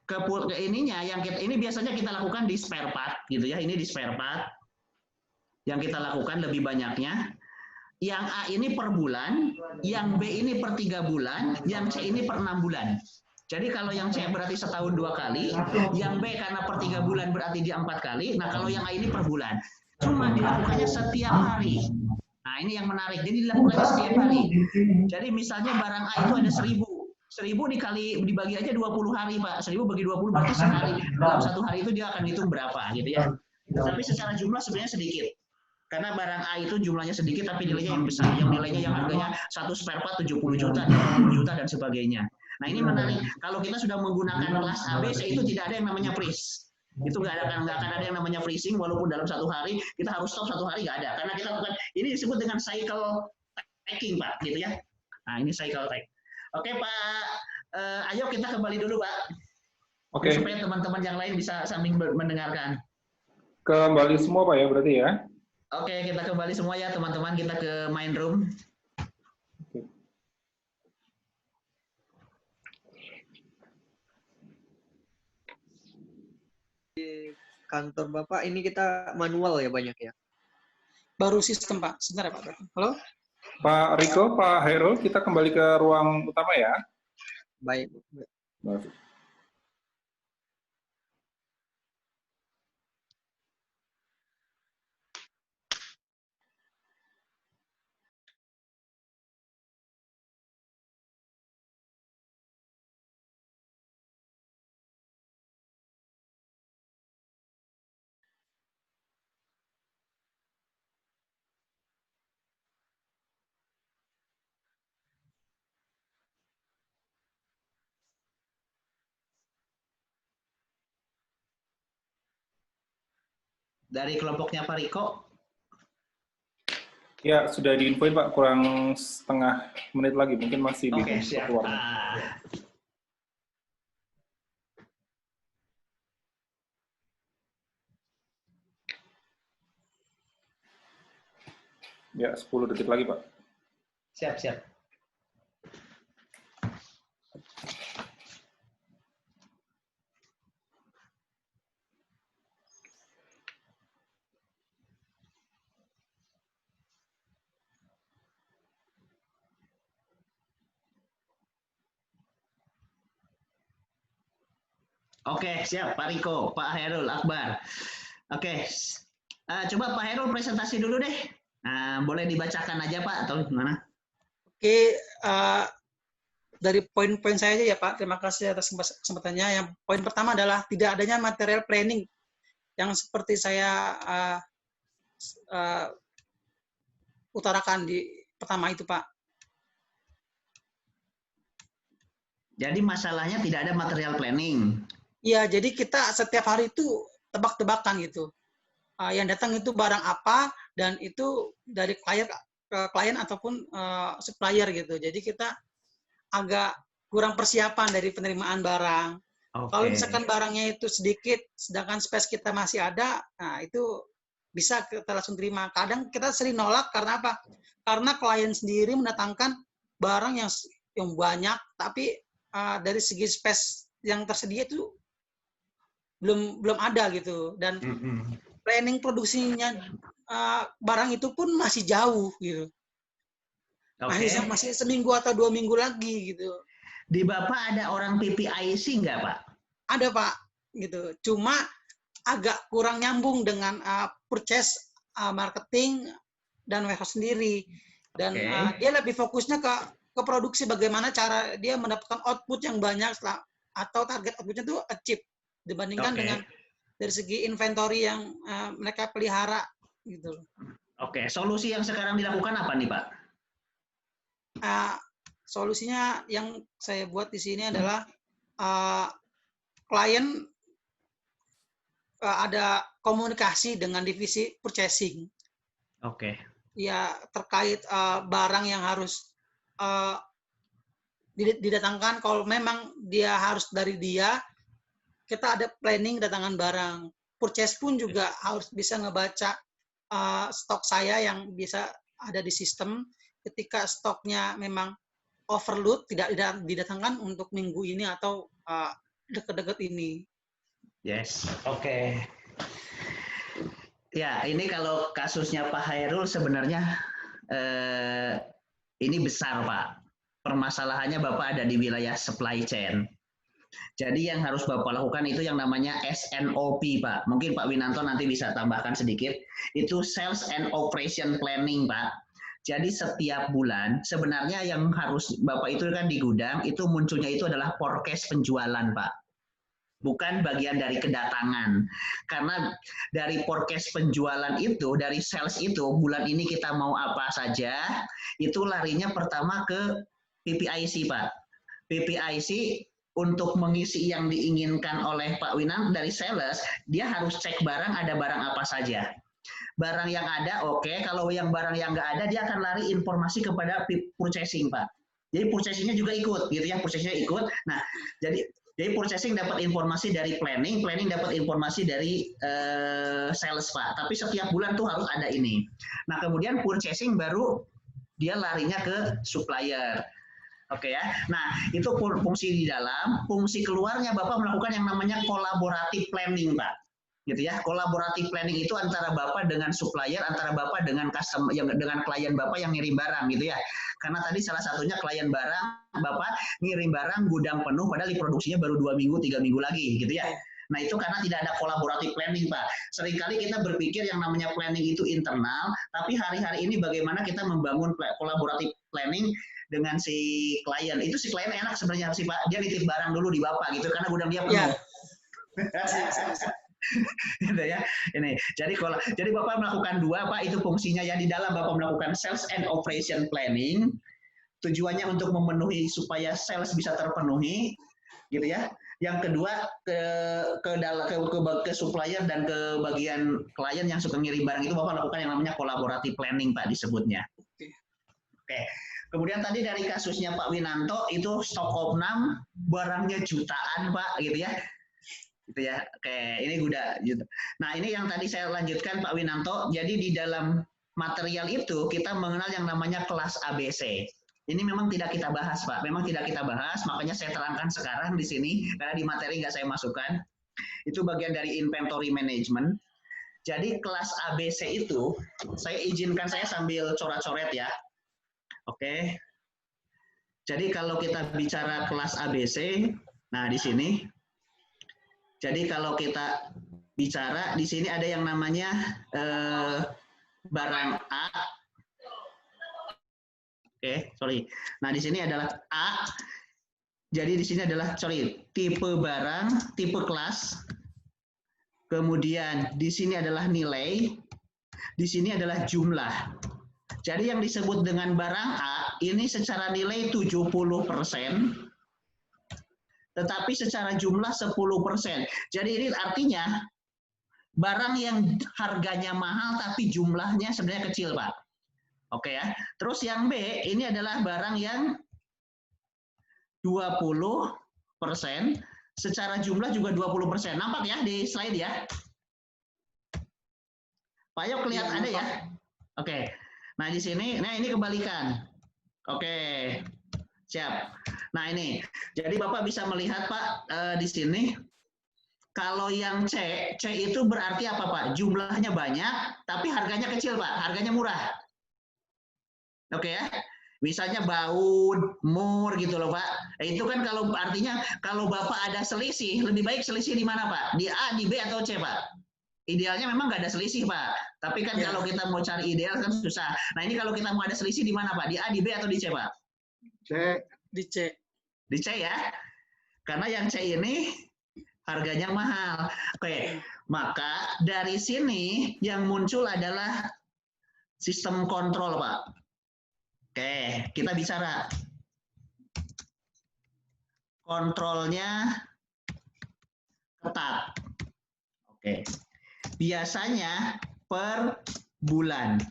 ke ininya yang ini biasanya kita lakukan di spare part gitu ya. Ini di spare part yang kita lakukan lebih banyaknya. Yang A ini per bulan, yang B ini per 3 bulan, yang C ini per 6 bulan. Jadi kalau yang C berarti setahun 2 kali, yang B karena per 3 bulan berarti dia 4 kali, nah kalau yang A ini per bulan. Cuma dilakukannya setiap hari. Nah ini yang menarik, jadi dilakukannya setiap hari. Jadi misalnya barang A itu ada 1000. 1000 dibagi aja 20 hari Pak, 1000 bagi 20 berarti sehari. Dalam satu hari itu dia akan hitung berapa gitu ya. Tapi secara jumlah sebenarnya sedikit. Karena barang A itu jumlahnya sedikit tapi nilainya yang besar. Yang nilainya yang harganya satu spare part 70 juta, 80 juta dan sebagainya. Nah ini menarik, kalau kita sudah menggunakan kelas ABC itu tidak ada yang namanya freeze. Itu nggak akan ada yang namanya freezing, walaupun dalam satu hari kita harus stop satu hari nggak ada. Karena kita lakukan, ini disebut dengan cycle tagging Pak, gitu ya. Nah ini cycle tag. Oke Pak, ayo kita kembali dulu Pak. Oke. Supaya teman-teman yang lain bisa sambil mendengarkan. Kembali semua Pak ya berarti ya. Oke, kita kembali semua ya teman-teman, kita ke main room. Di kantor Bapak ini kita manual ya banyak ya? Baru sistem Pak, sebentar ya Pak. Halo? Pak Riko, Pak Hairul, kita kembali ke ruang utama ya. Baik. Baik. Dari kelompoknya Pak Riko. Ya, sudah diinfoin Pak, kurang setengah menit lagi, mungkin masih di siap. Ya, 10 detik lagi Pak. Siap. Oke, siap Pak Riko, Pak Hairul Akbar. Oke, coba Pak Hairul presentasi dulu deh. Boleh dibacakan aja Pak, atau gimana? Oke, dari poin-poin saya aja ya Pak. Terima kasih atas kesempatannya. Yang poin pertama adalah tidak adanya material planning yang seperti saya utarakan di pertama itu Pak. Jadi masalahnya tidak ada material planning. Iya, jadi kita setiap hari itu tebak-tebakan gitu. Yang datang itu barang apa, dan itu dari klien ataupun supplier gitu. Jadi kita agak kurang persiapan dari penerimaan barang. Okay. Kalau misalkan barangnya itu sedikit, sedangkan space kita masih ada, nah itu bisa kita langsung terima. Kadang kita sering nolak karena apa? Karena klien sendiri mendatangkan barang yang banyak, tapi dari segi space yang tersedia itu belum ada gitu, dan planning produksinya barang itu pun masih jauh gitu. Masih seminggu atau 2 minggu lagi gitu. Di Bapak ada orang PPIC nggak, Pak? Ada, Pak, gitu. Cuma agak kurang nyambung dengan purchase, marketing, dan warehouse sendiri. Dan dia lebih fokusnya ke produksi, bagaimana cara dia mendapatkan output yang banyak atau target outputnya itu achieve dibandingkan dengan dari segi inventory yang mereka pelihara gitu. Oke, solusi yang sekarang dilakukan apa nih, Pak? Solusinya yang saya buat di sini adalah klien ada komunikasi dengan divisi purchasing. Oke. Ya, terkait barang yang harus didatangkan. Kalau memang dia harus dari dia, kita ada planning datangan barang. Purchase pun juga harus bisa ngebaca stok saya yang bisa ada di sistem. Ketika stoknya memang overload, tidak didatangkan untuk minggu ini atau dekat-dekat ini. Yes, oke. Ya, ini kalau kasusnya Pak Hairul sebenarnya ini besar, Pak. Permasalahannya Bapak ada di wilayah supply chain. Jadi yang harus Bapak lakukan itu yang namanya SNOP, Pak. Mungkin Pak Winanto nanti bisa tambahkan sedikit. Itu Sales and Operation Planning, Pak. Jadi setiap bulan sebenarnya yang harus Bapak itu kan di gudang, itu munculnya itu adalah forecast penjualan, Pak. Bukan bagian dari kedatangan. Karena dari forecast penjualan itu, dari sales itu, bulan ini kita mau apa saja, itu larinya pertama ke PPIC, Pak. PPIC untuk mengisi yang diinginkan oleh Pak Winan dari sales, dia harus cek barang, ada barang apa saja. Barang yang ada, oke. Kalau yang barang yang nggak ada, dia akan lari informasi kepada purchasing, Pak. Jadi purchasingnya juga ikut, gitu ya. Purchasingnya ikut. Nah, jadi purchasing dapat informasi dari planning dapat informasi dari sales, Pak. Tapi setiap bulan tuh harus ada ini. Nah, kemudian purchasing baru dia larinya ke supplier. Oke ya. Nah, itu fungsi di dalam. Fungsi keluarnya Bapak melakukan yang namanya collaborative planning, Pak. Gitu ya. Collaborative planning itu antara Bapak dengan supplier, antara Bapak dengan customer, dengan klien Bapak yang ngirim barang, gitu ya. Karena tadi salah satunya klien barang, Bapak ngirim barang gudang penuh, padahal diproduksinya baru 2 minggu, 3 minggu lagi, gitu ya. Nah, itu karena tidak ada collaborative planning, Pak. Seringkali kita berpikir yang namanya planning itu internal, tapi hari-hari ini bagaimana kita membangun collaborative planning dengan si klien. Itu si klien enak sebenarnya sih, Pak. Dia nitip barang dulu di Bapak, gitu, karena gudang dia penuh. Gitu ya. Ini. Jadi Bapak melakukan 2, Pak, itu fungsinya ya. Di dalam Bapak melakukan sales and operation planning. Tujuannya untuk memenuhi supaya sales bisa terpenuhi, gitu ya. Yang kedua ke supplier dan ke bagian klien yang suka ngirim barang itu Bapak lakukan yang namanya collaborative planning, Pak, disebutnya. Oke. Kemudian tadi dari kasusnya Pak Winanto itu stok opnam barangnya jutaan, Pak, gitu ya. Gitu ya. Oke, ini udah gitu. Nah, ini yang tadi saya lanjutkan Pak Winanto. Jadi di dalam material itu kita mengenal yang namanya kelas ABC. Ini memang tidak kita bahas, Pak. Memang tidak kita bahas, makanya saya terangkan sekarang di sini karena di materi nggak saya masukkan. Itu bagian dari inventory management. Jadi kelas ABC itu saya izinkan saya sambil coret-coret ya. Oke. Jadi kalau kita bicara kelas ABC, nah di sini. Jadi kalau kita bicara di sini ada yang namanya barang A. Oke, sorry. Nah di sini adalah A. Jadi di sini adalah tipe barang, tipe kelas. Kemudian di sini adalah nilai. Di sini adalah jumlah. Jadi yang disebut dengan barang A ini secara nilai 70%. Tetapi secara jumlah 10%. Jadi ini artinya barang yang harganya mahal tapi jumlahnya sebenarnya kecil, Pak. Oke ya. Terus yang B ini adalah barang yang 20%, secara jumlah juga 20%. Nampak ya di slide ya? Pak Yok kelihatan ada ya? Oke. Nah di sini, nah ini kebalikan. Oke. Siap. Nah ini, jadi Bapak bisa melihat Pak di sini Kalau yang C itu berarti apa Pak? Jumlahnya banyak, tapi harganya kecil Pak, harganya murah. Oke ya? Misalnya baud, mur gitu loh Pak. Itu kan kalau artinya kalau Bapak ada selisih, lebih baik selisih di mana Pak? Di A, di B atau C Pak? Idealnya memang nggak ada selisih Pak. Tapi kan kalau kita mau cari ideal kan susah. Nah ini kalau kita mau ada selisih di mana Pak? Di A, di B atau di C Pak? C. Di C. Di C ya. Karena yang C ini harganya mahal. Oke, maka dari sini yang muncul adalah sistem kontrol Pak. Oke, kita bicara kontrolnya ketat. Oke, biasanya per bulan.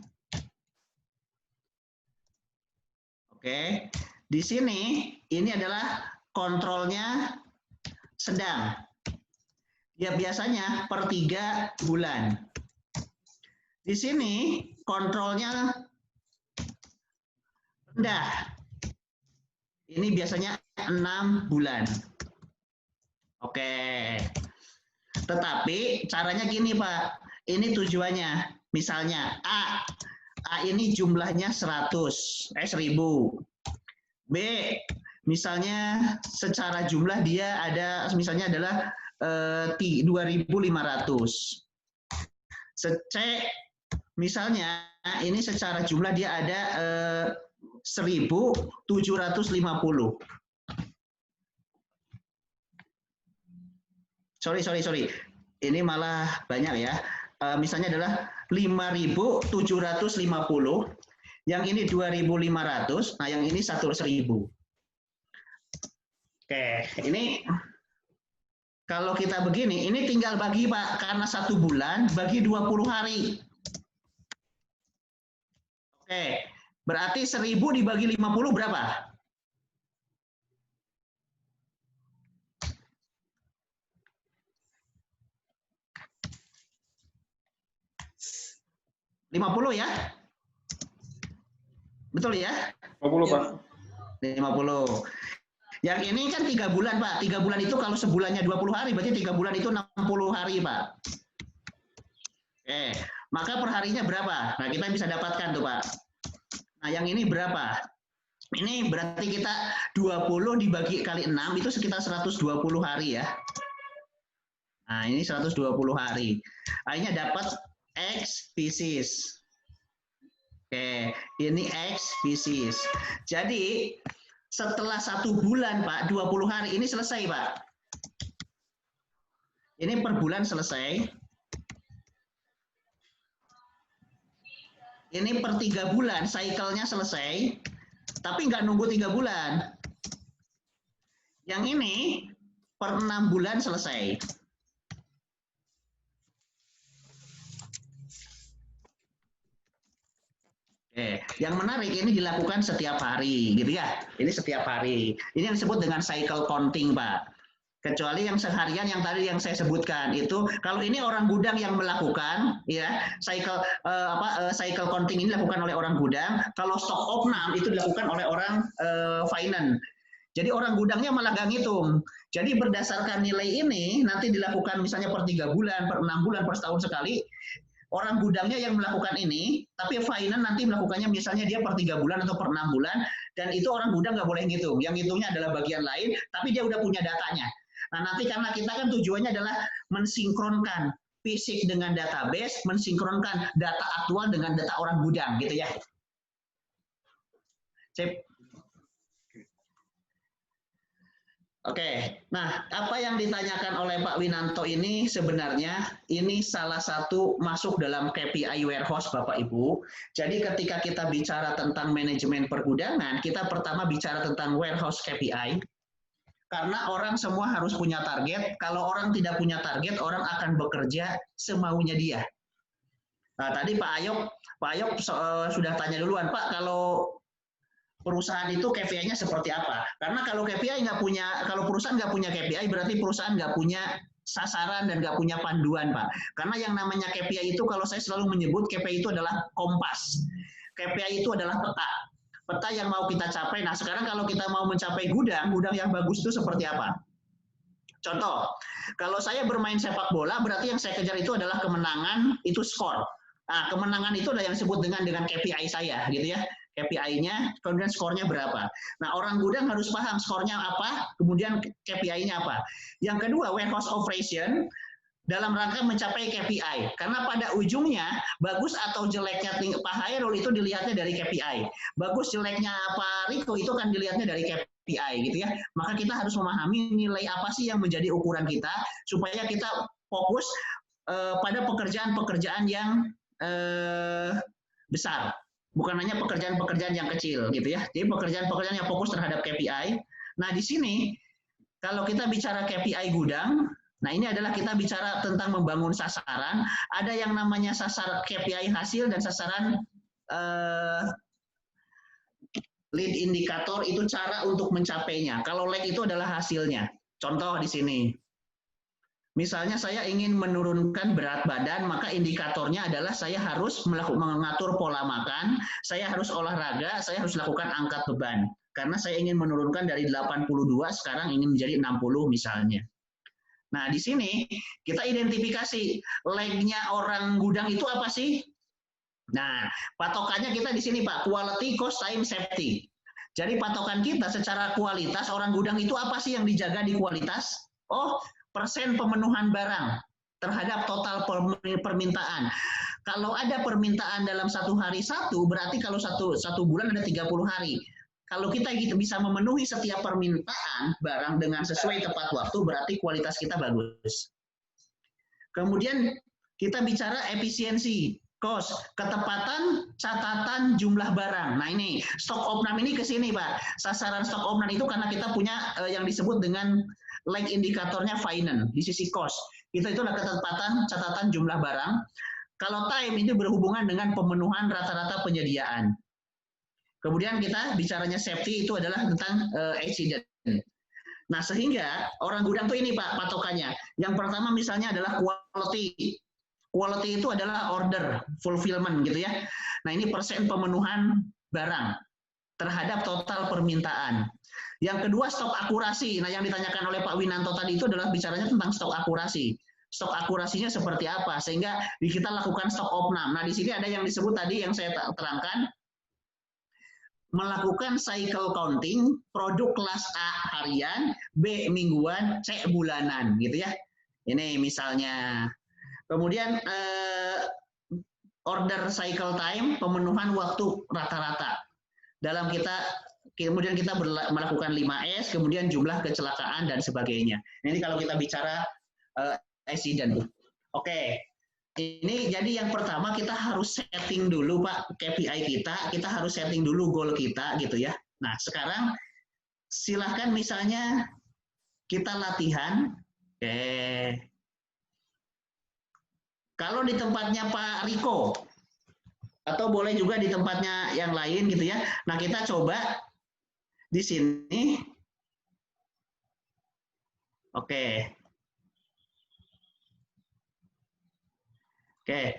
Oke, di sini ini adalah kontrolnya sedang. Ya biasanya per 3 bulan. Di sini kontrolnya rendah. Ini biasanya 6 bulan. Oke. Tetapi caranya gini Pak. Ini tujuannya. Misalnya A ini jumlahnya 1000. B misalnya secara jumlah dia ada misalnya adalah 2.500. C misalnya ini secara jumlah dia ada 1.750. Sorry. Ini malah banyak ya. Misalnya adalah 5.750. Yang ini 2.500. Nah, yang ini 1.000. Oke, ini kalau kita begini, ini tinggal bagi Pak, karena 1 bulan bagi 20 hari. Oke, berarti 1.000 dibagi 50 berapa? $50 ya? Betul ya? 50 Pak. 50. Yang ini kan 3 bulan Pak. 3 bulan itu kalau sebulannya 20 hari, berarti 3 bulan itu 60 hari Pak. Oke, maka perharinya berapa? Nah kita bisa dapatkan tuh Pak. Nah yang ini berapa? Ini berarti kita 20 dibagi kali 6 itu sekitar 120 hari ya. Nah ini 120 hari. Akhirnya dapat X pieces. Oke, ini X pieces. Jadi setelah 1 bulan Pak, 20 hari ini selesai Pak. Ini per bulan selesai. Ini per 3 bulan, cycle-nya selesai. Tapi nggak nunggu 3 bulan. Yang ini per 6 bulan selesai. Oke, yang menarik ini dilakukan setiap hari, gitu ya. Ini setiap hari. Ini yang disebut dengan cycle counting, Pak. Kecuali yang seharian yang tadi yang saya sebutkan itu, kalau ini orang gudang yang melakukan, ya cycle cycle counting ini dilakukan oleh orang gudang. Kalau stock opnam itu dilakukan oleh orang finance. Jadi orang gudangnya malah nggak ngitung. Jadi berdasarkan nilai ini nanti dilakukan misalnya per 3 bulan, per 6 bulan, per setahun sekali. Orang gudangnya yang melakukan ini, tapi finance nanti melakukannya misalnya dia per 3 bulan atau per 6 bulan, dan itu orang gudang nggak boleh ngitung. Yang ngitungnya adalah bagian lain, tapi dia udah punya datanya. Nah nanti karena kita kan tujuannya adalah mensinkronkan fisik dengan database, mensinkronkan data aktual dengan data orang gudang, gitu ya. Sip. Oke, nah apa yang ditanyakan oleh Pak Winanto ini sebenarnya ini salah satu masuk dalam KPI warehouse Bapak Ibu. Jadi ketika kita bicara tentang manajemen pergudangan, kita pertama bicara tentang warehouse KPI. Karena orang semua harus punya target, kalau orang tidak punya target, orang akan bekerja semaunya dia. Nah tadi Pak Ayok sudah tanya duluan, Pak kalau perusahaan itu KPI-nya seperti apa? Karena kalau KPI nggak punya, kalau perusahaan nggak punya KPI berarti perusahaan nggak punya sasaran dan nggak punya panduan, Pak. Karena yang namanya KPI itu kalau saya selalu menyebut KPI itu adalah kompas. KPI itu adalah peta. Peta yang mau kita capai. Nah sekarang kalau kita mau mencapai gudang yang bagus itu seperti apa? Contoh, kalau saya bermain sepak bola, berarti yang saya kejar itu adalah kemenangan, itu skor. Nah, kemenangan itu adalah yang disebut dengan KPI saya, gitu ya. KPI-nya, kemudian skornya berapa. Nah, orang gudang harus paham skornya apa, kemudian KPI-nya apa. Yang kedua, warehouse operation dalam rangka mencapai KPI. Karena pada ujungnya, bagus atau jeleknya Pak Hairul itu dilihatnya dari KPI. Bagus jeleknya Pak Riko itu kan dilihatnya dari KPI, gitu ya. Maka kita harus memahami nilai apa sih yang menjadi ukuran kita, supaya kita fokus pada pekerjaan-pekerjaan yang besar. Bukan hanya pekerjaan-pekerjaan yang kecil, gitu ya. Jadi pekerjaan-pekerjaan yang fokus terhadap KPI. Nah, di sini, kalau kita bicara KPI gudang, nah, ini adalah kita bicara tentang membangun sasaran. Ada yang namanya sasar KPI hasil dan sasaran lead indikator itu cara untuk mencapainya. Kalau lead itu adalah hasilnya. Contoh di sini. Misalnya saya ingin menurunkan berat badan, maka indikatornya adalah saya harus mengatur pola makan, saya harus olahraga, saya harus lakukan angkat beban. Karena saya ingin menurunkan dari 82, sekarang ingin menjadi 60 misalnya. Nah, di sini kita identifikasi leg-nya orang gudang itu apa sih? Nah, patokannya kita di sini, Pak, quality, cost, time, safety. Jadi patokan kita secara kualitas orang gudang itu apa sih yang dijaga di kualitas? Oh, persen pemenuhan barang terhadap total permintaan. Kalau ada permintaan dalam satu hari satu, berarti kalau satu bulan ada 30 hari. Kalau kita bisa memenuhi setiap permintaan barang dengan sesuai tepat waktu, berarti kualitas kita bagus. Kemudian kita bicara efisiensi, cost, ketepatan, catatan, jumlah barang. Nah ini, stok opnam ini ke sini Pak. Sasaran stok opnam itu karena kita punya yang disebut dengan leg indikatornya finance, di sisi cost. Itu adalah ketepatan, catatan, jumlah barang. Kalau time itu berhubungan dengan pemenuhan rata-rata penyediaan. Kemudian kita bicaranya safety itu adalah tentang accident. Nah, sehingga orang gudang tuh ini Pak patokannya. Yang pertama misalnya adalah quality. Quality itu adalah order, fulfillment gitu ya. Nah, ini persen pemenuhan barang terhadap total permintaan. Yang kedua stok akurasi. Nah, yang ditanyakan oleh Pak Winanto tadi itu adalah bicaranya tentang stok akurasi. Stok akurasinya seperti apa sehingga kita lakukan stok opnam. Nah, di sini ada yang disebut tadi yang saya terangkan, melakukan cycle counting, produk kelas A harian, B mingguan, C bulanan, gitu ya. Ini misalnya. Kemudian order cycle time, pemenuhan waktu rata-rata. Kemudian kita melakukan 5S, kemudian jumlah kecelakaan dan sebagainya. Ini kalau kita bicara accident. Oke. Ini jadi yang pertama kita harus setting dulu Pak KPI kita harus setting dulu goal kita gitu ya. Nah sekarang silahkan misalnya kita latihan. Oke. Kalau di tempatnya Pak Riko atau boleh juga di tempatnya yang lain gitu ya. Nah kita coba di sini. Oke. Oke,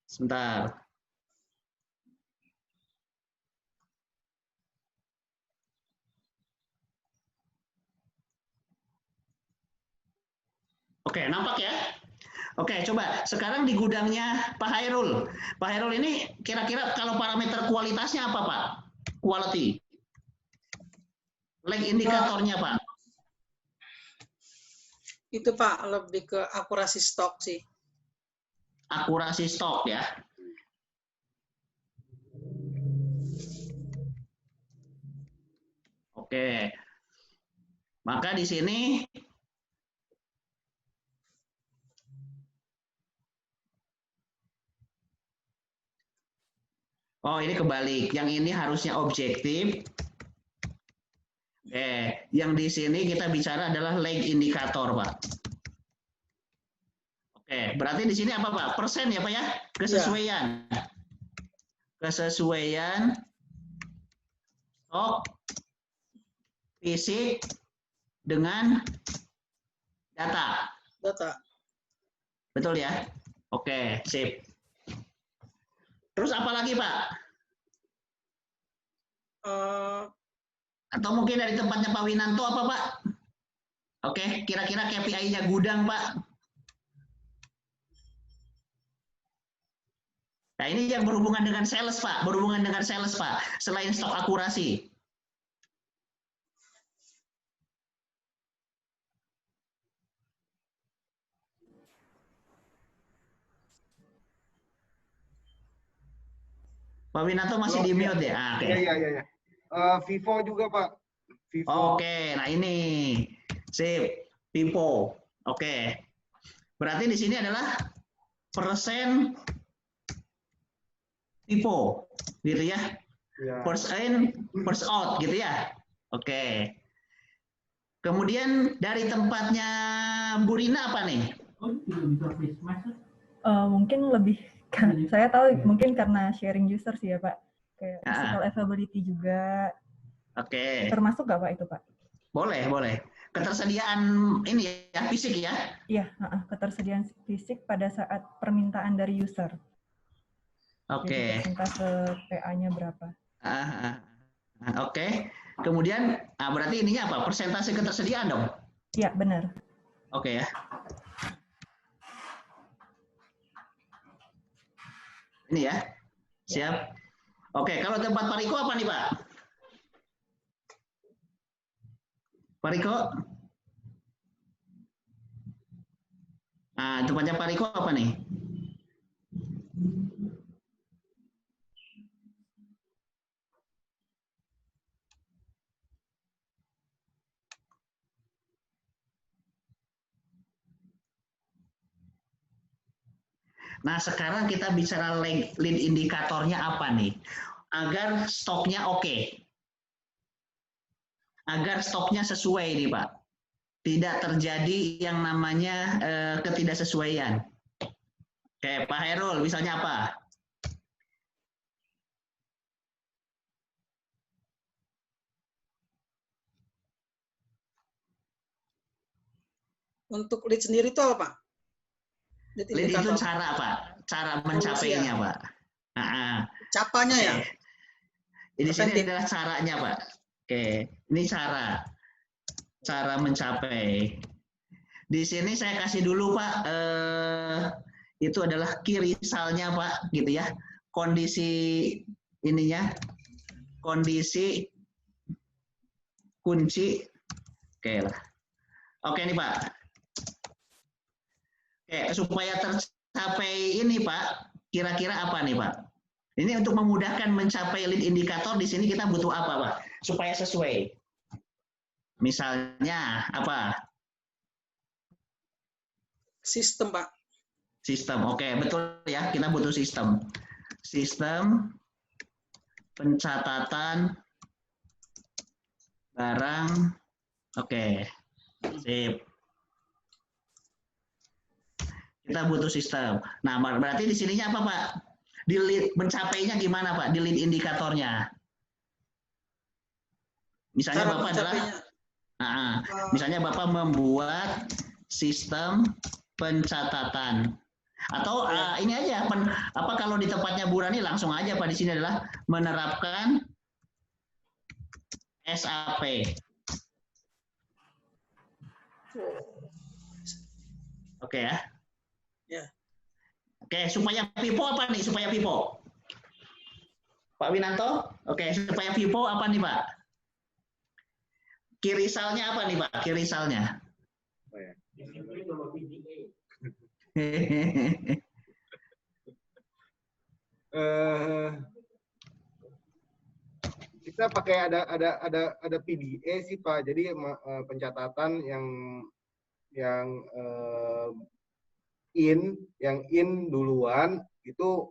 sebentar. Oke, nampak ya? Oke, coba sekarang di gudangnya Pak Hairul. Pak Hairul ini kira-kira kalau parameter kualitasnya apa Pak? Quality. Leg indikatornya Pak? Itu Pak, lebih ke akurasi stok sih. Akurasi stok ya. Oke. Maka di sini oh ini kebalik. Yang ini harusnya objektif. Yang di sini kita bicara adalah leg indikator, Pak. Berarti di sini apa Pak? Persen ya Pak ya? Kesesuaian. Ya. Kesesuaian stok fisik dengan data. Data. Betul ya? Oke, sip. Terus apa lagi Pak? Atau mungkin dari tempatnya Pak Winanto apa Pak? Oke, kira-kira KPI-nya gudang, Pak. Nah, ini yang berhubungan dengan sales, Pak. Berhubungan dengan sales, Pak. Selain stok akurasi. Pak Winanto masih di mute ya? Ah, oke. Iya. Vivo juga, Pak. Vivo. Oke, nah ini. Sip. Vivo. Oke. Berarti di sini adalah persen Vivo, gitu ya? Ya. First in, first out, gitu ya? Oke. Kemudian dari tempatnya Bu Rina apa nih? Mungkin lebih, saya tahu mungkin karena sharing user sih ya Pak. Kayak physical availability juga. Oke. Termasuk nggak Pak itu Pak? Boleh. Ketersediaan ini ya, fisik ya? Iya, ketersediaan fisik pada saat permintaan dari user. Oke. Jadi persentase PA-nya berapa? Oke. Kemudian, berarti ininya apa? Persentase ketersediaan dong? Iya, benar. Oke ya. Ini ya. Siap. Oke, kalau tempat Pak Riko apa nih, Pak? Pak Riko? Nah, tempatnya Pak Riko apa nih? Nah, sekarang kita bicara lead indikatornya apa nih? Agar stoknya oke. Agar stoknya sesuai nih, Pak. Tidak terjadi yang namanya ketidaksesuaian. Oke, Pak Herul, misalnya apa? Untuk lead sendiri itu apa, Pak? Lead itu cara, Pak. Cara mencapainya, Pak. Capanya ya? Di sini adalah caranya, Pak. Oke, ini cara mencapai. Di sini saya kasih dulu, Pak. Itu adalah key result-nya, Pak, gitu ya. Kondisi ininya, kondisi kunci. Oke lah. Oke nih, Pak. Oke, supaya tercapai ini, Pak, kira-kira apa nih, Pak? Ini untuk memudahkan mencapai lead indikator, di sini kita butuh apa, Pak? Supaya sesuai. Misalnya, apa? Sistem, Pak. Sistem, oke, betul ya. Kita butuh sistem. Sistem pencatatan barang, oke, sip. Kita butuh sistem. Nah, berarti di sininya apa, Pak? Di lead, mencapainya gimana, Pak? Di lead indikatornya. Misalnya Bapak adalah, misalnya Bapak membuat sistem pencatatan. Atau ini aja, apa kalau di tempatnya Bu Rani langsung aja, Pak, di sini adalah menerapkan SAP. Oke ya. Ya. Oke, supaya Vivo apa nih? Supaya Vivo. Pak Winanto? Oke, supaya Vivo apa nih, Pak? Kirisalnya apa nih, Pak? Kirisalnya. Kita pakai ada PDA sih, Pak. Jadi pencatatan yang in duluan itu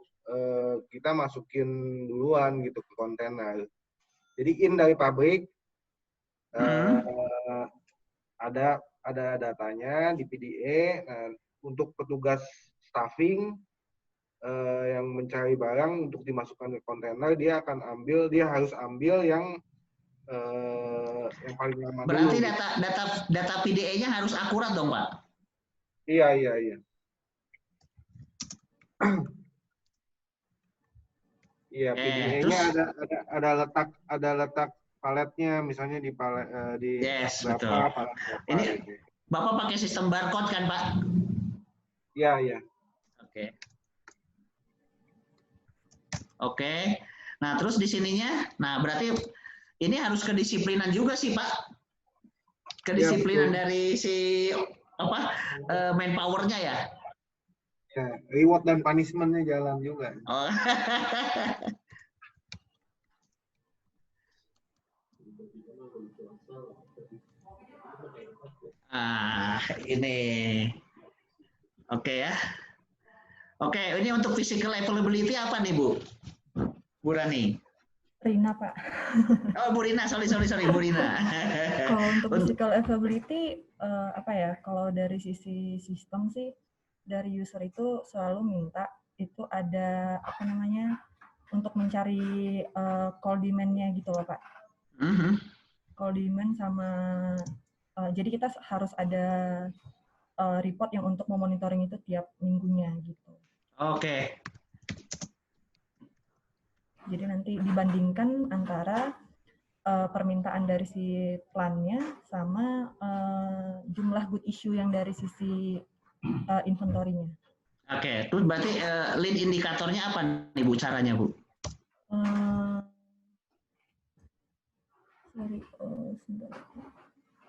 kita masukin duluan gitu ke kontainer. Jadi in dari pabrik ada datanya di PDA. Nah, untuk petugas staffing yang mencari barang untuk dimasukkan ke kontainer, dia harus ambil yang paling lama. Berarti dulu. Data PDA-nya harus akurat dong, Pak? Iya. Iya, PDA-nya ada letak paletnya, misalnya di palet di Yes, berapa, betul. palet berapa Ini gitu. Bapak pakai sistem barcode kan, Pak? Iya, iya. Oke. Oke. Nah, terus di sininya, nah berarti ini harus kedisiplinan juga sih, Pak. Kedisiplinan betul. dari si manpower-nya ya. Ya, reward dan punishment-nya jalan juga. Oh. Ini. Oke ya. Oke, ini untuk physical availability apa nih, Bu? Bu Rani. Rina, Pak. Oh, Bu Rina, sorry, Bu Rina. Kalau untuk physical availability, apa ya, kalau dari sisi sistem sih, dari user itu selalu minta itu ada, apa namanya, untuk mencari call demand-nya gitu loh, Pak. Call demand sama, jadi kita harus ada report yang untuk memonitoring itu tiap minggunya gitu. Oke. Jadi nanti dibandingkan antara permintaan dari si plannya sama jumlah good issue yang dari sisi inventory-nya. Oke, itu berarti lead indikatornya apa nih, Bu, caranya, Bu?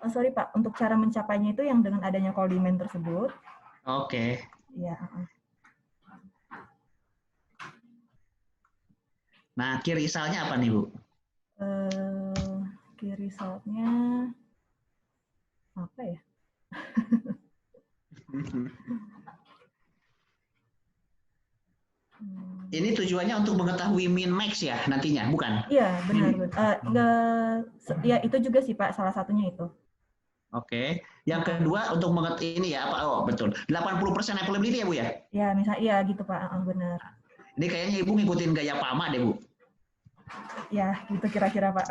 Sorry Pak, untuk cara mencapainya itu yang dengan adanya call demand tersebut. Oke. Iya. Nah, key result-nya apa nih, Bu? Key result-nya apa ya? Ini tujuannya untuk mengetahui min max ya nantinya, bukan? Iya, benar. Ya itu juga sih Pak, salah satunya itu. Oke. Yang kedua untuk mengetahui ini ya, apa? Oh, betul. 80% availability ya, Bu ya? Ya, misalnya iya gitu Pak, benar. Ini kayaknya Ibu ngikutin gaya Pama deh, Bu. Ya, gitu kira-kira Pak.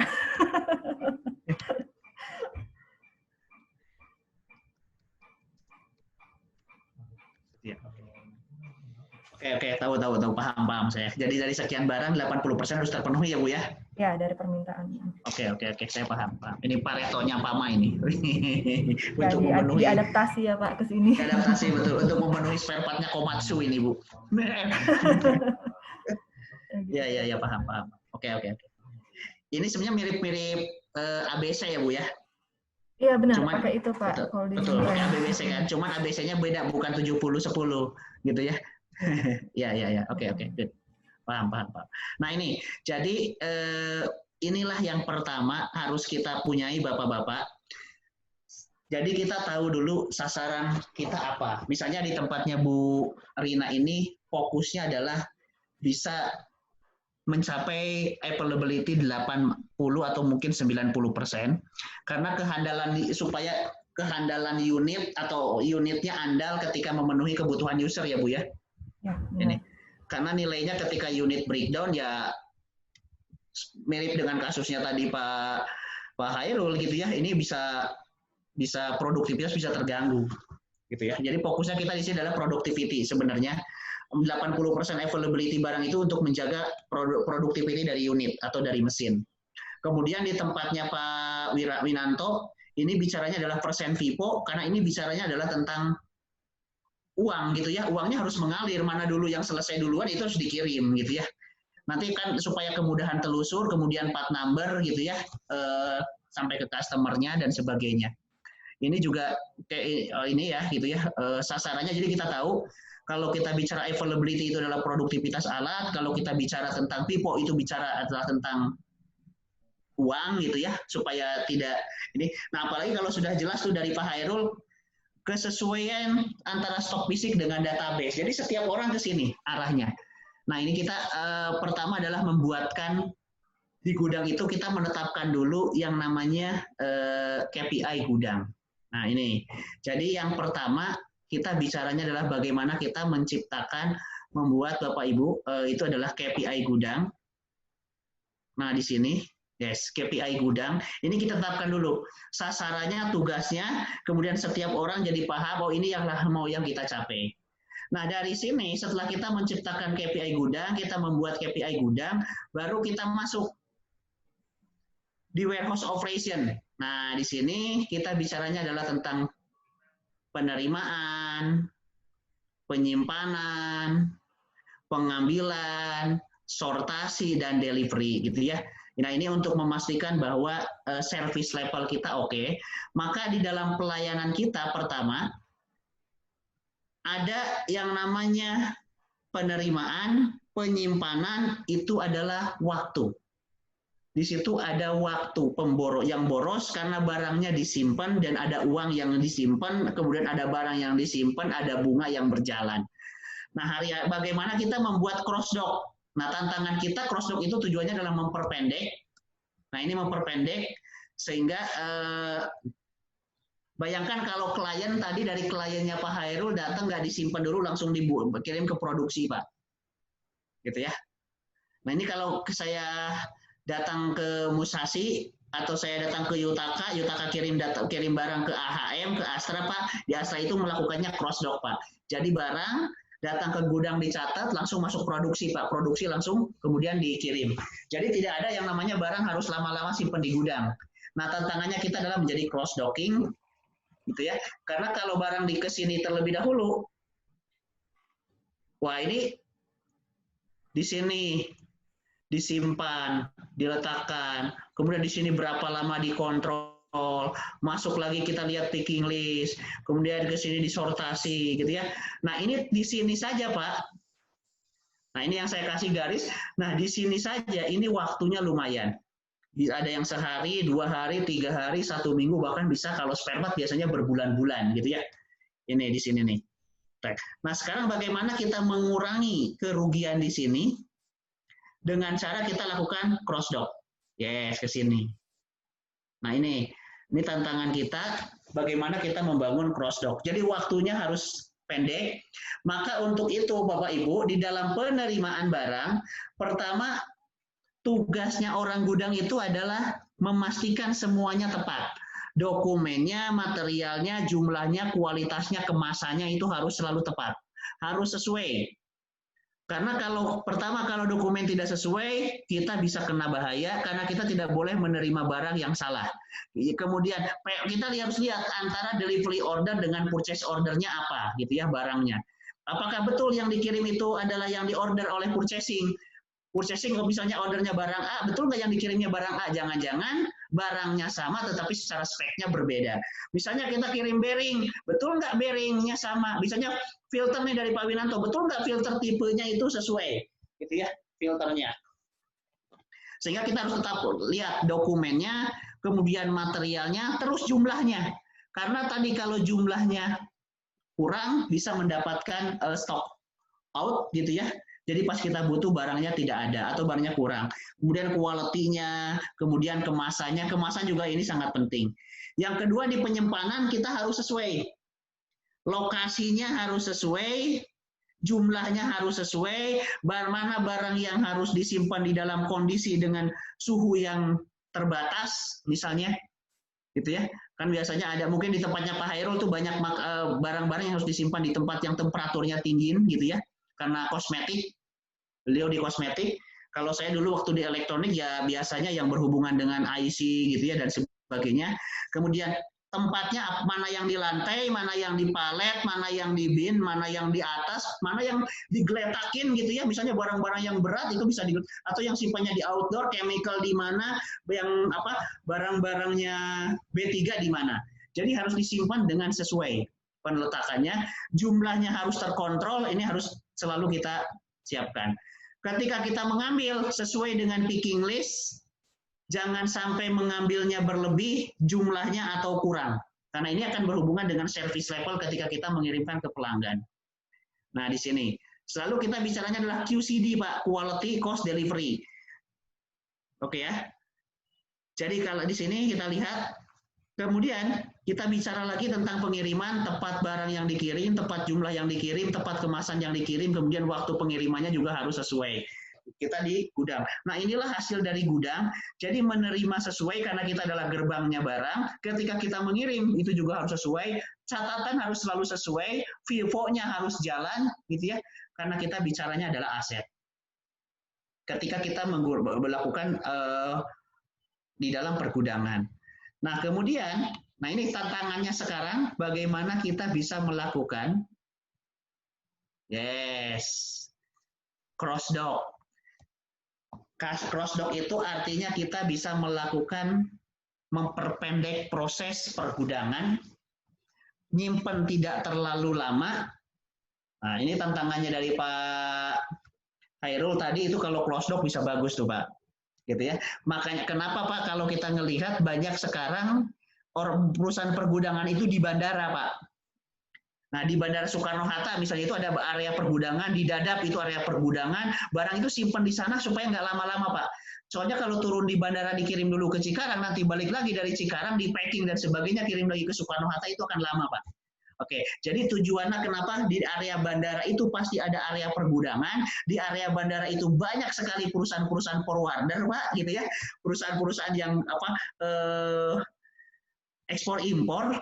Oke, tahu, paham saya. Jadi dari sekian barang 80% harus terpenuhi ya, Bu ya? Ya, dari permintaan. Oke, saya paham. Ini Paretonya Pama ini. Ya, untuk memenuhi diadaptasi ya Pak ke sini. Diadaptasi betul untuk memenuhi spare part-nya Komatsu ini, Bu. Ya, paham. Oke. Ini sebenarnya mirip-mirip ABC ya, Bu ya? Iya benar, pakai itu Pak. Betul, pakai ABC kan. Cuman ABC-nya beda, bukan 70-10 gitu ya. Ya. Oke. Good. Paham. Nah ini, jadi inilah yang pertama harus kita punyai Bapak-Bapak. Jadi kita tahu dulu sasaran kita apa. Misalnya di tempatnya Bu Rina ini fokusnya adalah bisa mencapai availability 80 atau mungkin 90%. Karena supaya kehandalan unit atau unitnya andal ketika memenuhi kebutuhan user ya Bu ya. Ya. Ini. Karena nilainya ketika unit breakdown ya mirip dengan kasusnya tadi Pak Hairul gitu ya. Ini bisa produktivitas bisa terganggu gitu ya. Jadi fokusnya kita di sini adalah productivity sebenarnya. 80% availability barang itu untuk menjaga productivity dari unit atau dari mesin. Kemudian di tempatnya Pak Winanto, ini bicaranya adalah persen FIFO, karena ini bicaranya adalah tentang uang gitu ya. Uangnya harus mengalir, mana dulu yang selesai duluan itu harus dikirim gitu ya. Nanti kan supaya kemudahan telusur, kemudian part number gitu ya, sampai ke customer-nya dan sebagainya. Ini juga kayak ini ya gitu ya, sasarannya jadi kita tahu kalau kita bicara availability itu adalah produktivitas alat, kalau kita bicara tentang FIFO itu bicara adalah tentang uang gitu ya, supaya tidak ini. Nah, apalagi kalau sudah jelas tuh dari Pak Hairul kesesuaian antara stok fisik dengan database. Jadi setiap orang ke sini arahnya. Nah, ini kita pertama adalah membuatkan di gudang itu kita menetapkan dulu yang namanya KPI gudang. Nah, ini. Jadi yang pertama kita bicaranya adalah bagaimana kita membuat Bapak Ibu itu adalah KPI gudang. Nah, di sini, yes, KPI gudang. Ini kita tetapkan dulu sasarannya, tugasnya, kemudian setiap orang jadi paham, oh ini yang mau yang kita capai. Nah, dari sini setelah kita menciptakan KPI gudang, kita membuat KPI gudang, baru kita masuk di warehouse operation. Nah, di sini kita bicaranya adalah tentang penerimaan, penyimpanan, pengambilan, sortasi, dan delivery gitu ya. Nah, ini untuk memastikan bahwa service level kita oke. Maka di dalam pelayanan kita pertama ada yang namanya penerimaan, penyimpanan itu adalah waktu. Di situ ada waktu yang boros karena barangnya disimpan dan ada uang yang disimpan, kemudian ada barang yang disimpan, ada bunga yang berjalan. Nah, bagaimana kita membuat cross dock? Nah, tantangan kita cross dock itu tujuannya adalah memperpendek. Nah, ini memperpendek sehingga bayangkan kalau klien tadi dari kliennya Pak Hairul datang nggak disimpan dulu langsung dikirim ke produksi, Pak. Gitu ya. Nah, ini kalau saya datang ke Musashi atau saya datang ke Yutaka kirim barang ke AHM, ke Astra, Pak. Di Astra itu melakukannya cross dock, Pak. Jadi barang datang ke gudang dicatat, langsung masuk produksi, Pak. Produksi langsung kemudian dikirim. Jadi tidak ada yang namanya barang harus lama-lama simpan di gudang. Nah, tantangannya kita adalah menjadi cross docking, gitu ya. Karena kalau barang kesini terlebih dahulu, wah ini di sini disimpan, diletakkan, kemudian di sini berapa lama dikontrol, masuk lagi kita lihat picking list, kemudian ke sini disortasi gitu ya. Nah, ini di sini saja, Pak. Nah, ini yang saya kasih garis. Nah, di sini saja ini waktunya lumayan. Ada yang sehari, 2 hari, 3 hari, 1 minggu, bahkan bisa kalau spare part biasanya berbulan-bulan gitu ya. Ini di sini nih. Nah, sekarang bagaimana kita mengurangi kerugian di sini? Dengan cara kita lakukan cross dock. Yes, ke sini. Nah, ini tantangan kita, bagaimana kita membangun cross dock. Jadi waktunya harus pendek. Maka untuk itu Bapak Ibu, di dalam penerimaan barang, pertama tugasnya orang gudang itu adalah memastikan semuanya tepat. Dokumennya, materialnya, jumlahnya, kualitasnya, kemasannya itu harus selalu tepat. Harus sesuai. Karena kalau dokumen tidak sesuai, kita bisa kena bahaya karena kita tidak boleh menerima barang yang salah. Kemudian kita harus lihat antara delivery order dengan purchase ordernya apa, gitu ya, barangnya. Apakah betul yang dikirim itu adalah yang diorder oleh purchasing? Purchasing kalau misalnya ordernya barang A, betul nggak yang dikirimnya barang A? Jangan-jangan barangnya sama tetapi secara speknya berbeda. Misalnya kita kirim bearing, betul nggak bearingnya sama? Misalnya filter nih dari Pak Winanto, betul nggak filter tipenya itu sesuai? Gitu ya, filternya. Sehingga kita harus tetap lihat dokumennya, kemudian materialnya, terus jumlahnya. Karena tadi kalau jumlahnya kurang, bisa mendapatkan stock out gitu ya. Jadi pas kita butuh barangnya tidak ada atau barangnya kurang. Kemudian quality-nya, kemudian kemasan juga ini sangat penting. Yang kedua di penyimpanan kita harus sesuai. Lokasinya harus sesuai, jumlahnya harus sesuai, mana barang yang harus disimpan di dalam kondisi dengan suhu yang terbatas misalnya. Gitu ya. Kan biasanya ada mungkin di tempatnya Pak Hairul tuh banyak barang-barang yang harus disimpan di tempat yang temperaturnya tinggi gitu ya. Karena kosmetik. Beliau di kosmetik, kalau saya dulu waktu di elektronik ya biasanya yang berhubungan dengan IC gitu ya dan sebagainya. Kemudian tempatnya mana yang di lantai, mana yang di palet, mana yang di bin, mana yang di atas, mana yang digeletakin gitu ya. Misalnya barang-barang yang berat itu bisa atau yang simpannya di outdoor, chemical di mana, yang barang-barangnya B3 di mana. Jadi harus disimpan dengan sesuai peneletakannya, jumlahnya harus terkontrol, ini harus selalu kita siapkan. Ketika kita mengambil sesuai dengan picking list, jangan sampai mengambilnya berlebih jumlahnya atau kurang. Karena ini akan berhubungan dengan service level ketika kita mengirimkan ke pelanggan. Nah, di sini. Selalu kita bicaranya adalah QCD, Pak. Quality, Cost, Delivery. Oke ya. Jadi kalau di sini kita lihat, kemudian kita bicara lagi tentang pengiriman, tepat barang yang dikirim, tepat jumlah yang dikirim, tepat kemasan yang dikirim, kemudian waktu pengirimannya juga harus sesuai. Kita di gudang. Nah, inilah hasil dari gudang. Jadi menerima sesuai karena kita adalah gerbangnya barang. Ketika kita mengirim, itu juga harus sesuai. Catatan harus selalu sesuai. FIFO-nya harus jalan, gitu ya. Karena kita bicaranya adalah aset. Ketika kita melakukan di dalam pergudangan. Nah, kemudian, nah ini tantangannya sekarang, bagaimana kita bisa melakukan cross dock. Cross dock itu artinya kita bisa melakukan memperpendek proses pergudangan, nyimpen tidak terlalu lama. Nah, ini tantangannya dari Pak Hairul tadi, itu kalau cross dock bisa bagus tuh Pak. Gitu ya. Makanya kenapa Pak kalau kita ngelihat banyak sekarang perusahaan pergudangan itu di bandara Pak. Nah, di Bandara Soekarno-Hatta misalnya itu ada area pergudangan, di Dadap itu area pergudangan, barang itu simpan di sana supaya nggak lama-lama Pak. Soalnya kalau turun di bandara dikirim dulu ke Cikarang, nanti balik lagi dari Cikarang di packing dan sebagainya, kirim lagi ke Soekarno-Hatta, itu akan lama Pak. Oke, jadi tujuannya kenapa di area bandara itu pasti ada area pergudangan, di area bandara itu banyak sekali perusahaan-perusahaan forwarder Pak, gitu ya, perusahaan-perusahaan yang ekspor impor.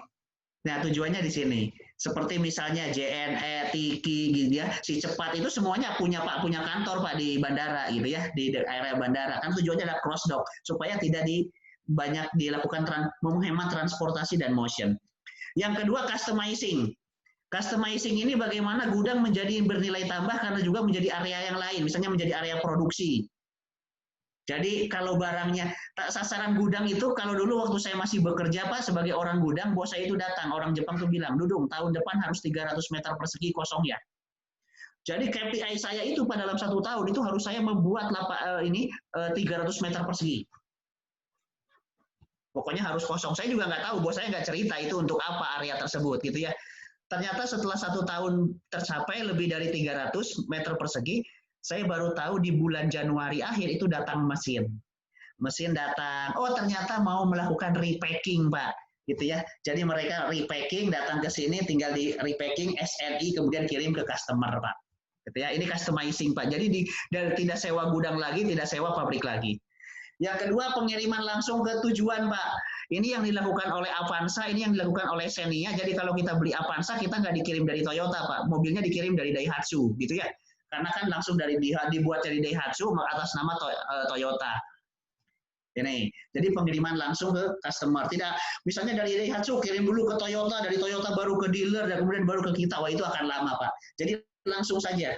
Nah, tujuannya di sini. Seperti misalnya JNE, Tiki gitu ya, Si Cepat itu semuanya punya kantor Pak di bandara gitu ya, di area bandara. Kan tujuannya ada cross dock supaya tidak banyak dilakukan menghemat transportasi dan motion. Yang kedua, customizing. Customizing ini bagaimana gudang menjadi bernilai tambah karena juga menjadi area yang lain, misalnya menjadi area produksi. Jadi kalau barangnya, sasaran gudang itu kalau dulu waktu saya masih bekerja Pak sebagai orang gudang, bos saya itu datang, orang Jepang tuh bilang, Dudung, tahun depan harus 300 meter persegi kosong ya. Jadi KPI saya itu pada dalam 1 tahun itu harus saya membuat 300 meter persegi. Pokoknya harus kosong. Saya juga nggak tahu, bos saya nggak cerita itu untuk apa area tersebut gitu ya. Ternyata setelah 1 tahun tercapai lebih dari 300 meter persegi, saya baru tahu di bulan Januari akhir itu datang mesin. Mesin datang, oh ternyata mau melakukan repacking Pak, gitu ya. Jadi mereka repacking, datang ke sini, tinggal di repacking, SNI, kemudian kirim ke customer Pak. Gitu ya. Ini customizing Pak. Jadi tidak sewa gudang lagi, tidak sewa pabrik lagi. Yang kedua, pengiriman langsung ke tujuan Pak. Ini yang dilakukan oleh Avanza, ini yang dilakukan oleh Xenia. Jadi kalau kita beli Avanza, kita nggak dikirim dari Toyota Pak, mobilnya dikirim dari Daihatsu, gitu ya. Karena kan langsung dibuat dari Daihatsu atas nama Toyota. Ini, jadi pengiriman langsung ke customer. Tidak, misalnya dari Daihatsu kirim dulu ke Toyota, dari Toyota baru ke dealer, dan kemudian baru ke kita. Wah, itu akan lama Pak. Jadi langsung saja.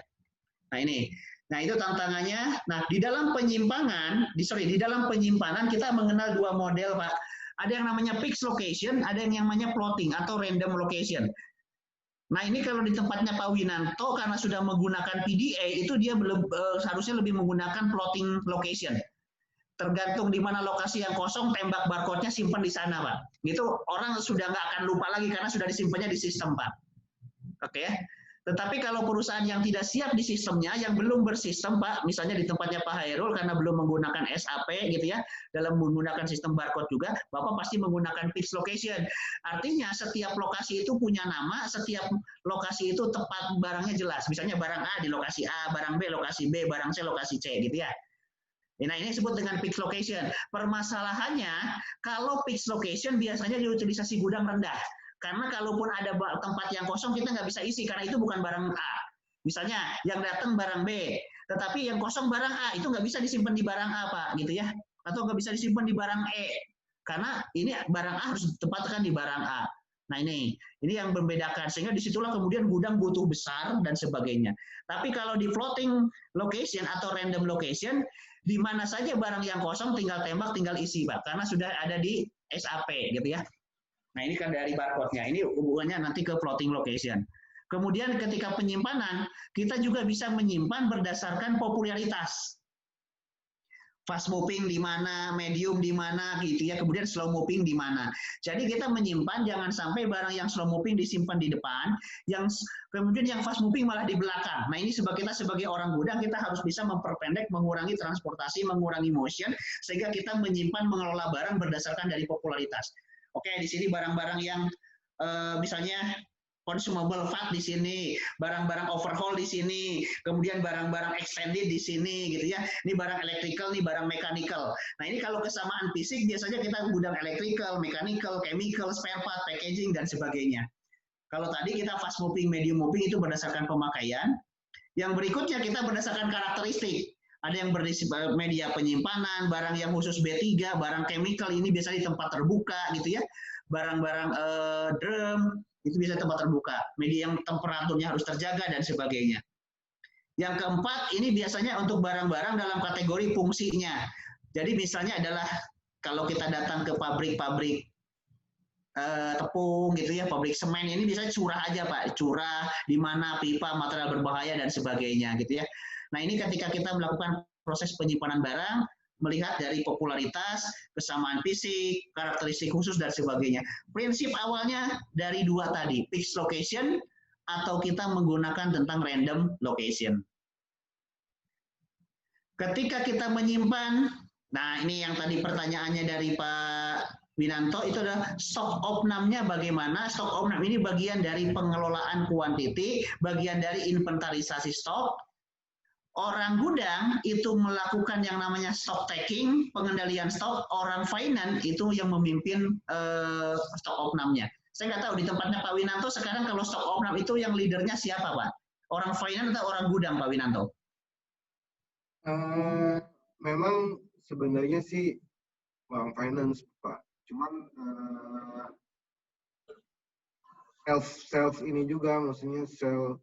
Nah ini, nah itu tantangannya. Nah di dalam penyimpanan, di dalam penyimpanan kita mengenal 2 model Pak. Ada yang namanya fixed location, ada yang namanya plotting atau random location. Nah ini kalau di tempatnya Pak Winanto karena sudah menggunakan PDA itu dia belum seharusnya lebih menggunakan plotting location. Tergantung di mana lokasi yang kosong, tembak barcode-nya simpan di sana Pak. Itu orang sudah nggak akan lupa lagi karena sudah disimpannya di sistem Pak. Oke ya. Tetapi kalau perusahaan yang tidak siap di sistemnya, yang belum bersistem Pak, misalnya di tempatnya Pak Hairul karena belum menggunakan SAP gitu ya, dalam menggunakan sistem barcode juga, Bapak pasti menggunakan fixed location. Artinya setiap lokasi itu punya nama, setiap lokasi itu tempat barangnya jelas. Misalnya barang A di lokasi A, barang B lokasi B, barang C lokasi C gitu ya. Nah ini disebut dengan fixed location. Permasalahannya, kalau fixed location biasanya diutilisasi gudang rendah. Karena kalaupun ada tempat yang kosong kita nggak bisa isi karena itu bukan barang A. Misalnya yang datang barang B, tetapi yang kosong barang A itu nggak bisa disimpan di barang A Pak, gitu ya? Atau nggak bisa disimpan di barang E karena ini barang A harus ditempatkan di barang A. Nah ini yang membedakan sehingga disitulah kemudian gudang butuh besar dan sebagainya. Tapi kalau di floating location atau random location, di mana saja barang yang kosong tinggal tembak, tinggal isi Pak, karena sudah ada di SAP gitu ya. Nah ini kan dari barcode-nya, ini hubungannya nanti ke floating location. Kemudian ketika penyimpanan, kita juga bisa menyimpan berdasarkan popularitas. Fast moving di mana, medium di mana gitu ya, kemudian slow moving di mana. Jadi kita menyimpan jangan sampai barang yang slow moving disimpan di depan, kemudian yang fast moving malah di belakang. Nah ini kita sebagai orang gudang kita harus bisa memperpendek, mengurangi transportasi, mengurangi motion, sehingga kita menyimpan mengelola barang berdasarkan dari popularitas. Oke, di sini barang-barang yang misalnya consumable fat di sini, barang-barang overhaul di sini, kemudian barang-barang extended di sini, gitu ya. Ini barang electrical, ini barang mechanical. Nah ini kalau kesamaan fisik biasanya kita gudang electrical, mechanical, chemical, spare part, packaging dan sebagainya. Kalau tadi kita fast moving, medium moving itu berdasarkan pemakaian. Yang berikutnya kita berdasarkan karakteristik. ada yang berisi media penyimpanan, barang yang khusus B3, barang chemical ini biasanya di tempat terbuka gitu ya, barang-barang drum itu bisa tempat terbuka, media yang temperaturnya harus terjaga dan sebagainya. Yang keempat, ini biasanya untuk barang-barang dalam kategori fungsinya. Jadi misalnya adalah kalau kita datang ke pabrik-pabrik tepung gitu ya, pabrik semen ini biasanya curah aja Pak, curah di mana pipa, material berbahaya dan sebagainya gitu ya. Nah ini ketika kita melakukan proses penyimpanan barang, melihat dari popularitas, kesamaan fisik, karakteristik khusus dan sebagainya. Prinsip awalnya dari dua tadi, fixed location atau kita menggunakan tentang random location. Ketika kita menyimpan, nah ini yang tadi pertanyaannya dari Pak Winanto, itu adalah stock opnamnya bagaimana. Stock opnam ini bagian dari pengelolaan kuantiti, bagian dari inventarisasi stok. Orang gudang itu melakukan yang namanya stock taking, pengendalian stok. Orang finance itu yang memimpin stock opnamnya. Saya nggak tahu di tempatnya Pak Winanto sekarang kalau stock opnam itu yang leadernya siapa Pak? Orang finance atau orang gudang Pak Winanto? Memang sebenarnya sih orang finance Pak. Cuman self ini juga, maksudnya self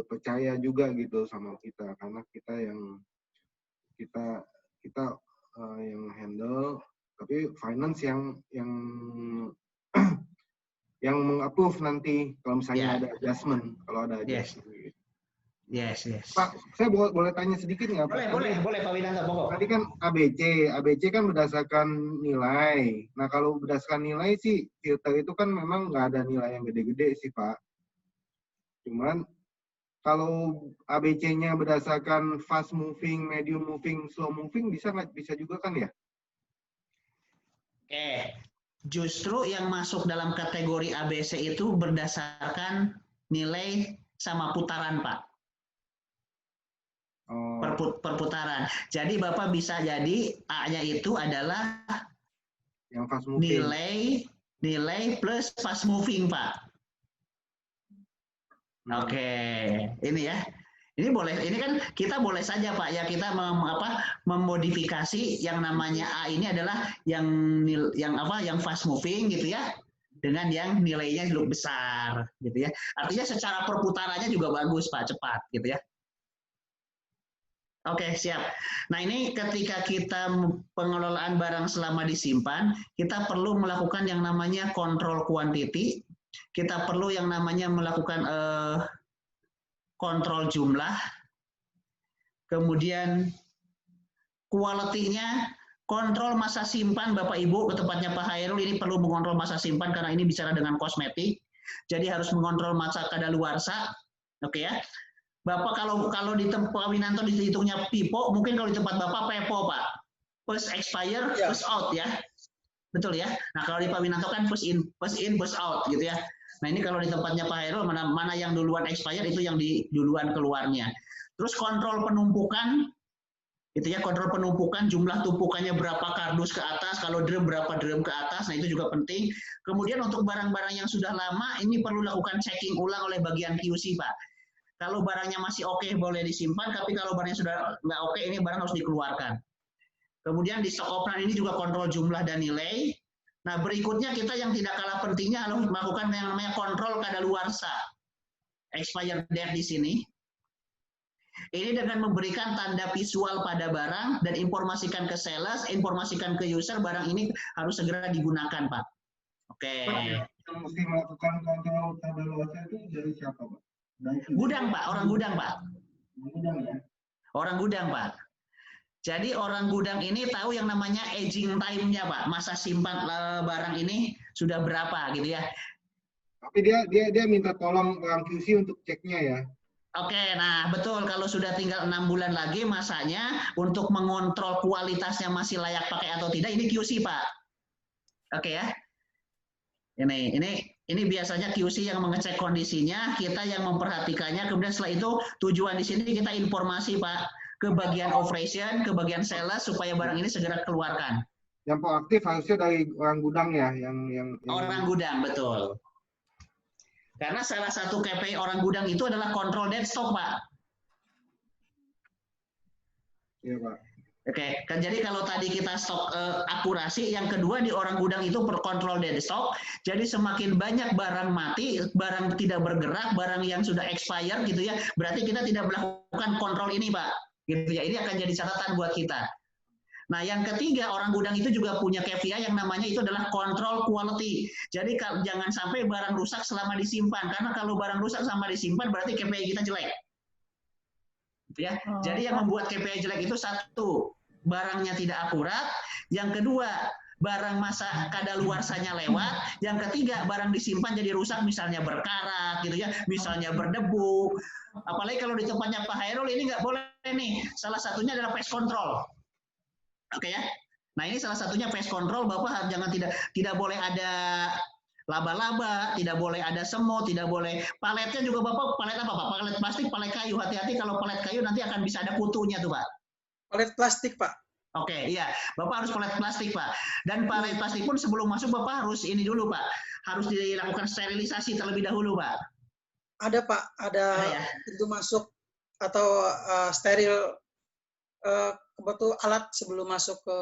percaya juga gitu sama kita, karena kita yang handle, tapi finance yang yang meng-approve nanti kalau misalnya ada adjustment, kalau ada adjustment. Yes. Pak, saya boleh tanya sedikit nggak Pak? Boleh Pak Winanto, pokok. Tadi kan ABC kan berdasarkan nilai. Nah kalau berdasarkan nilai sih filter itu kan memang nggak ada nilai yang gede-gede sih Pak. Cuman kalau ABC-nya berdasarkan fast moving, medium moving, slow moving bisa juga kan ya? Justru yang masuk dalam kategori ABC itu berdasarkan nilai sama putaran Pak. Perputaran. Jadi Bapak bisa jadi A-nya itu adalah yang fast moving. Nilai plus fast moving, Pak. Oke, ini ya. Ini boleh, ini kan kita boleh saja Pak ya, kita memodifikasi yang namanya A ini adalah yang fast moving gitu ya, dengan yang nilainya lebih besar gitu ya. Artinya secara perputarannya juga bagus Pak, cepat gitu ya. Oke, siap. Nah, ini ketika kita pengelolaan barang selama disimpan, kita perlu melakukan yang namanya kontrol kuantiti. Kita perlu yang namanya melakukan kontrol jumlah. Kemudian quality-nya, kontrol masa simpan Bapak Ibu, ke tempatnya Pak Hairul ini perlu mengontrol masa simpan karena ini bicara dengan kosmetik. Jadi harus mengontrol masa kadaluarsa. Oke ya. Bapak kalau di tempat Winanto dihitungnya pipo, mungkin kalau di tempat Bapak pepo Pak. First expire, first out ya. Betul ya. Nah kalau di Pak Winanto kan first in, first out gitu ya. Nah ini kalau di tempatnya Pak Hairul mana yang duluan expire itu yang duluan keluarnya. Terus kontrol penumpukan, gitu ya, kontrol penumpukan, jumlah tumpukannya berapa kardus ke atas, kalau drum berapa drum ke atas, nah itu juga penting. Kemudian untuk barang-barang yang sudah lama, ini perlu lakukan checking ulang oleh bagian QC Pak. Kalau barangnya masih oke boleh disimpan, tapi kalau barangnya sudah nggak oke ini barang harus dikeluarkan. Kemudian di stock opnam ini juga kontrol jumlah dan nilai. Nah berikutnya kita yang tidak kalah pentingnya adalah melakukan yang namanya kontrol kadaluarsa. Expired date di sini. Ini dengan memberikan tanda visual pada barang dan informasikan ke sales, informasikan ke user barang ini harus segera digunakan Pak. Oke. Yang mesti melakukan kontrol kadaluarsa itu dari siapa Pak? Gudang Pak, orang gudang Pak. Gudang ya? Orang gudang Pak. Jadi orang gudang ini tahu yang namanya aging time-nya Pak, masa simpan barang ini sudah berapa gitu ya. Tapi dia minta tolong orang QC untuk ceknya ya. Oke, nah betul kalau sudah tinggal 6 bulan lagi masanya untuk mengontrol kualitasnya masih layak pakai atau tidak ini QC Pak. Oke ya. Ini biasanya QC yang mengecek kondisinya, kita yang memperhatikannya, kemudian setelah itu tujuan di sini kita informasi Pak ke bagian operation, ke bagian sales supaya barang ini segera keluarkan. Yang proaktif harusnya dari orang gudang ya, yang orang gudang betul. Karena salah satu KPI orang gudang itu adalah kontrol dead stock Pak. Iya, Pak. Oke, jadi kalau tadi kita stok akurasi, yang kedua di orang gudang itu kontrol dead stock. Jadi semakin banyak barang mati, barang tidak bergerak, barang yang sudah expired gitu ya, berarti kita tidak melakukan kontrol ini, Pak. Gitu ya. Ini akan jadi catatan buat kita. Nah, yang ketiga, orang gudang itu juga punya KPI yang namanya itu adalah control quality. Jadi jangan sampai barang rusak selama disimpan, karena kalau barang rusak selama disimpan berarti KPI kita jelek. Gitu ya. Jadi yang membuat KPI jelek itu satu, barangnya tidak akurat. Yang kedua, barang masa kadaluarsanya lewat. Yang ketiga, barang disimpan jadi rusak, misalnya berkarat, gitu ya, misalnya berdebu. Apalagi kalau di tempatnya Pak Hairul ini nggak boleh nih. Salah satunya adalah pest control. Oke ya. Nah ini salah satunya pest control, Bapak jangan tidak boleh ada laba-laba, tidak boleh ada semut, tidak boleh paletnya juga Bapak palet apa Pak? Palet plastik, palet kayu. Hati-hati kalau palet kayu nanti akan bisa ada kutunya tuh Pak. Palet plastik, Pak. Oke, iya. Bapak harus palet plastik, Pak. Dan palet plastik pun sebelum masuk Bapak harus ini dulu, Pak. Harus dilakukan sterilisasi terlebih dahulu, Pak. Ada, Pak. Ada ya? Pintu masuk atau steril kebetul alat sebelum masuk ke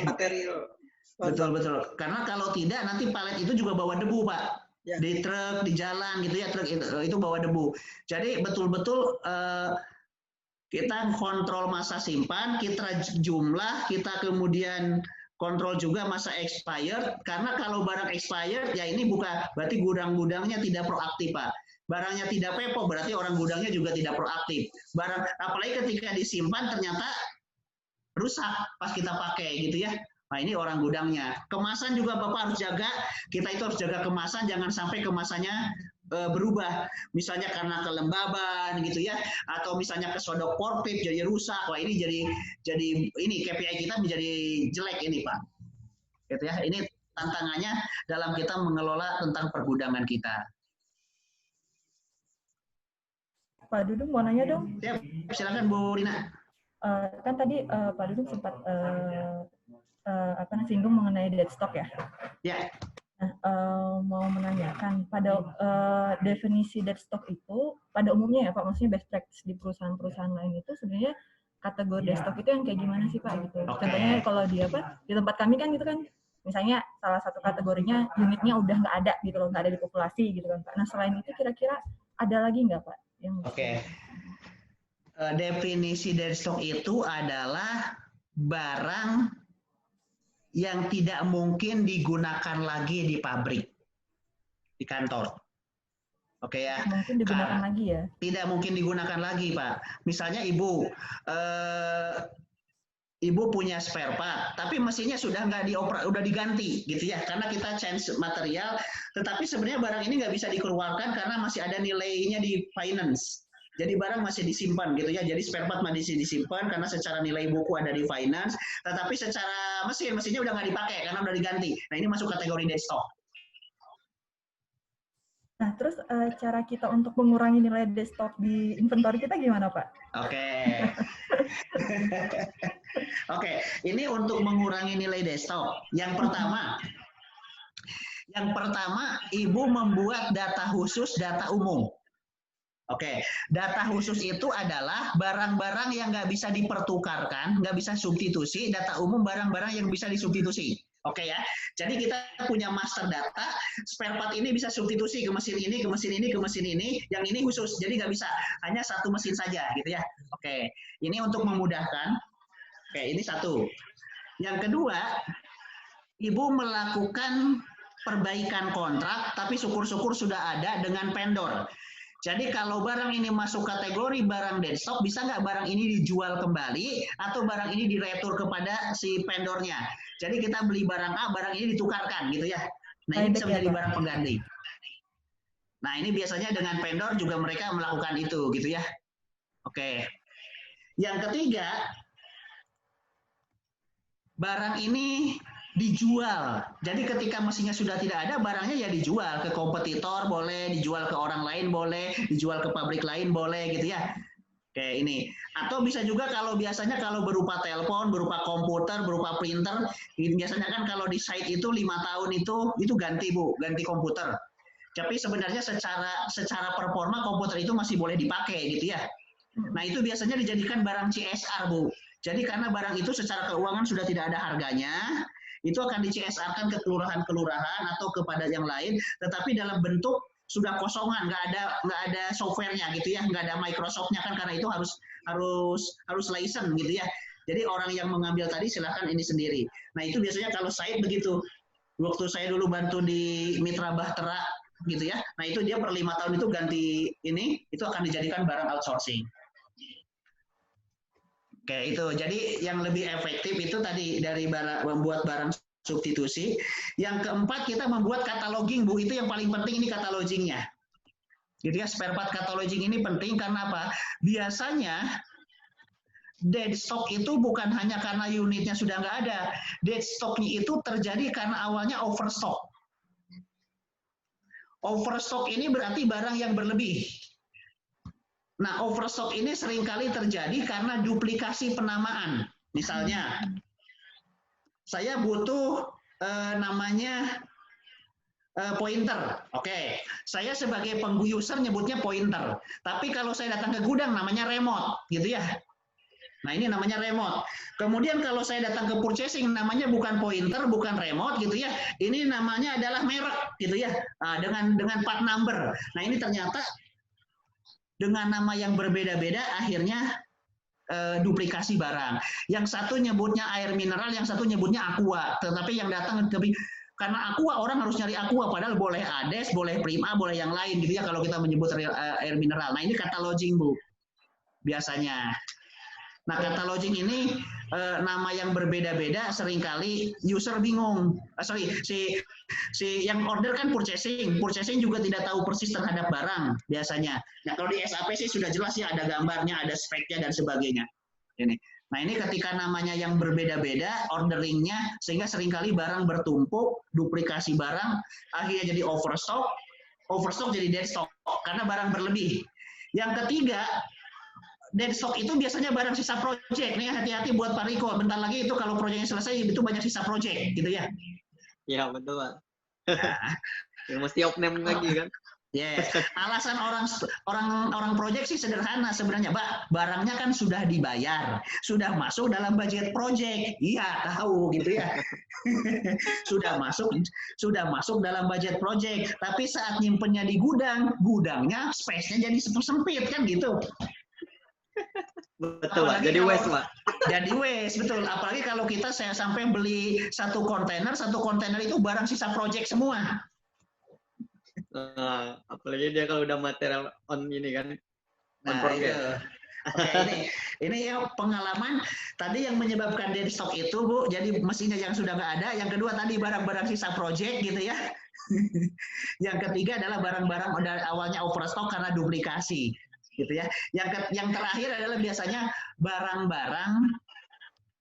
material. Betul. Karena kalau tidak nanti palet itu juga bawa debu, Pak. Ya. Di truk, di jalan gitu ya, truk itu bawa debu. Jadi betul-betul kita kontrol masa simpan, kita jumlah, kita kemudian kontrol juga masa expired. Karena kalau barang expired ya ini berarti gudang-gudangnya tidak proaktif, Pak. Barangnya tidak pepo, berarti orang gudangnya juga tidak proaktif. Barang, apalagi ketika disimpan ternyata rusak pas kita pakai gitu ya. Nah ini orang gudangnya. Kemasan juga Bapak harus jaga, kita itu harus jaga kemasan, jangan sampai kemasannya berubah. Misalnya karena kelembaban gitu ya, atau misalnya kesodok porpip jadi rusak. Wah ini jadi ini KPI kita menjadi jelek ini Pak. Gitu ya. Ini tantangannya dalam kita mengelola tentang pergudangan kita. Pak Dudung mau nanya dong? Ya, silakan Bu Rina. Kan tadi Pak Dudung sempat singgung mengenai dead stock ya. Ya. Nah, mau menanyakan pada definisi dead stock itu pada umumnya ya Pak, maksudnya best practice di perusahaan-perusahaan lain itu sebenarnya kategori dead stock itu yang kayak gimana sih Pak gitu. Contohnya kalau di tempat kami kan gitu kan, misalnya salah satu kategorinya unitnya udah nggak ada gitu loh, nggak ada di populasi gitu kan Pak. Nah selain itu kira-kira ada lagi nggak Pak? Definisi dead stock itu adalah barang yang tidak mungkin digunakan lagi di pabrik, di kantor. Oke ya. Mungkin digunakan lagi ya? Tidak mungkin digunakan lagi, Pak. Misalnya Ibu punya spare part, tapi mesinnya sudah udah diganti, gitu ya. Karena kita change material, tetapi sebenarnya barang ini nggak bisa dikeluarkan karena masih ada nilainya di finance. Jadi barang masih disimpan gitu ya. Jadi spare part masih disimpan karena secara nilai buku ada di finance, tetapi secara mesinnya udah nggak dipakai karena udah diganti. Nah ini masuk kategori dead stock. Nah terus cara kita untuk mengurangi nilai dead stock di inventory kita gimana Pak? Oke, ini untuk mengurangi nilai dead stock. Yang pertama Ibu membuat data khusus, data umum. Oke, data khusus itu adalah barang-barang yang nggak bisa dipertukarkan, nggak bisa substitusi, data umum barang-barang yang bisa disubstitusi. Oke ya, jadi kita punya master data, spare part ini bisa substitusi ke mesin ini, ke mesin ini, ke mesin ini, yang ini khusus, jadi nggak bisa, hanya satu mesin saja gitu ya. Oke, ini untuk memudahkan. Oke, ini satu. Yang kedua, Ibu melakukan perbaikan kontrak, tapi syukur-syukur sudah ada dengan vendor. Jadi kalau barang ini masuk kategori barang dead stock, bisa nggak barang ini dijual kembali atau barang ini diretur kepada si vendornya. Jadi kita beli barang A, barang ini ditukarkan gitu ya. Nah ini bisa menjadi barang pengganti. Nah ini biasanya dengan vendor juga mereka melakukan itu gitu ya. Oke. Yang ketiga, barang ini dijual. Jadi ketika mesinnya sudah tidak ada, barangnya ya dijual ke kompetitor boleh, dijual ke orang lain boleh, dijual ke pabrik lain boleh gitu ya. Oke ini. Atau bisa juga kalau biasanya kalau berupa telepon, berupa komputer, berupa printer, biasanya kan kalau di site itu 5 tahun itu ganti Bu, ganti komputer. Tapi sebenarnya secara performa komputer itu masih boleh dipakai gitu ya. Nah itu biasanya dijadikan barang CSR Bu. Jadi karena barang itu secara keuangan sudah tidak ada harganya, itu akan di CSR-kan ke kelurahan-kelurahan atau kepada yang lain, tetapi dalam bentuk sudah kosongan, nggak ada softwarenya gitu ya, nggak ada Microsoft-nya kan, karena itu harus license gitu ya. Jadi orang yang mengambil tadi silahkan ini sendiri. Nah itu biasanya kalau saya begitu, waktu saya dulu bantu di Mitra Bahtera gitu ya, nah itu dia per 5 tahun itu ganti ini, itu akan dijadikan barang outsourcing. Oke, itu. Jadi yang lebih efektif itu tadi dari membuat barang substitusi. Yang keempat, kita membuat cataloging, Bu. Itu yang paling penting, ini catalogingnya. Jadi ya, spare part cataloging ini penting karena apa? Biasanya dead stock itu bukan hanya karena unitnya sudah nggak ada. Dead stock-nya itu terjadi karena awalnya overstock. Overstock ini berarti barang yang berlebih. Nah, overstock ini seringkali terjadi karena duplikasi penamaan. Misalnya, saya butuh namanya pointer. Oke, saya sebagai user nyebutnya pointer. Tapi kalau saya datang ke gudang namanya remote, gitu ya. Nah, ini namanya remote. Kemudian kalau saya datang ke purchasing namanya bukan pointer, bukan remote, gitu ya. Ini namanya adalah merek, gitu ya. Nah, dengan part number. Nah, ini ternyata dengan nama yang berbeda-beda akhirnya duplikasi barang. Yang satu nyebutnya air mineral, yang satu nyebutnya aqua. Tetapi yang datang karena aqua orang harus nyari aqua, padahal boleh Ades, boleh Prima, boleh yang lain gitu ya kalau kita menyebut air mineral. Nah ini cataloging Bu biasanya. Nah cataloging ini nama yang berbeda-beda seringkali user bingung. Si yang order kan purchasing juga tidak tahu persis terhadap barang biasanya. Nah kalau di SAP sih sudah jelas ya, ada gambarnya, ada speknya dan sebagainya. Ini. Nah ini ketika namanya yang berbeda-beda, orderingnya sehingga seringkali barang bertumpuk, duplikasi barang, akhirnya jadi overstock jadi dead stock karena barang berlebih. Yang ketiga, dead stock itu biasanya barang sisa project. Nih hati-hati buat Pak Riko. Bentar lagi itu kalau proyeknya selesai itu banyak sisa project, gitu ya? Iya betul Pak. Nah. Yang mesti open lagi kan? Yes. Alasan orang project sih sederhana sebenarnya, Pak. Barangnya kan sudah dibayar, sudah masuk dalam budget project. Iya, tahu gitu ya. sudah masuk dalam budget project. Tapi saat nyimpennya di gudangnya space-nya jadi sempit kan gitu. Betul Pak, jadi waste Pak. Jadi waste, betul. Apalagi kalau kita saya sampai beli satu kontainer itu barang sisa project semua. Apalagi dia kalau udah material on ini kan. Nah, ini ya pengalaman tadi yang menyebabkan dead stock itu Bu. Jadi mesinnya yang sudah nggak ada. Yang kedua tadi barang-barang sisa project gitu ya. Yang ketiga adalah barang-barang awalnya overstock karena duplikasi. Gitu ya. Yang terakhir adalah biasanya barang-barang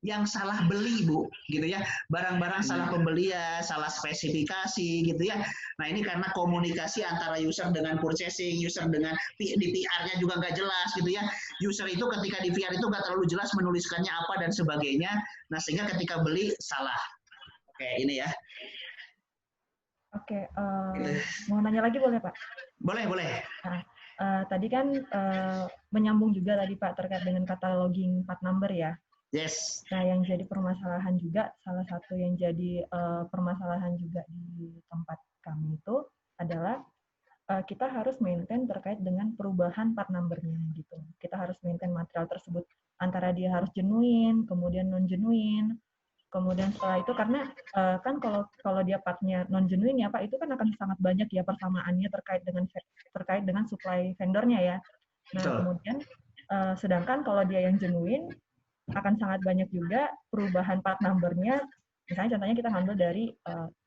yang salah beli Bu, gitu ya. Barang-barang salah pembelian, salah spesifikasi gitu ya. Nah, ini karena komunikasi antara user dengan purchasing, user dengan di PR-nya juga nggak jelas gitu ya. User itu ketika di PR itu nggak terlalu jelas menuliskannya apa dan sebagainya. Nah, sehingga ketika beli salah. Oke, ini ya. Oke, mau nanya lagi boleh Pak? Boleh. Nah, tadi kan menyambung juga tadi Pak terkait dengan cataloging part number ya. Yes. Nah, yang jadi permasalahan juga, salah satu yang jadi permasalahan juga di tempat kami itu adalah kita harus maintain terkait dengan perubahan part number-nya gitu. Kita harus maintain material tersebut antara dia harus genuine, kemudian non-genuine, kemudian setelah itu karena kan kalau dia partnya non-genuine ya Pak, itu kan akan sangat banyak ya persamaannya terkait dengan supply vendornya ya. Nah, kemudian sedangkan kalau dia yang genuine akan sangat banyak juga perubahan part number-nya. Misalnya contohnya kita ngambil dari,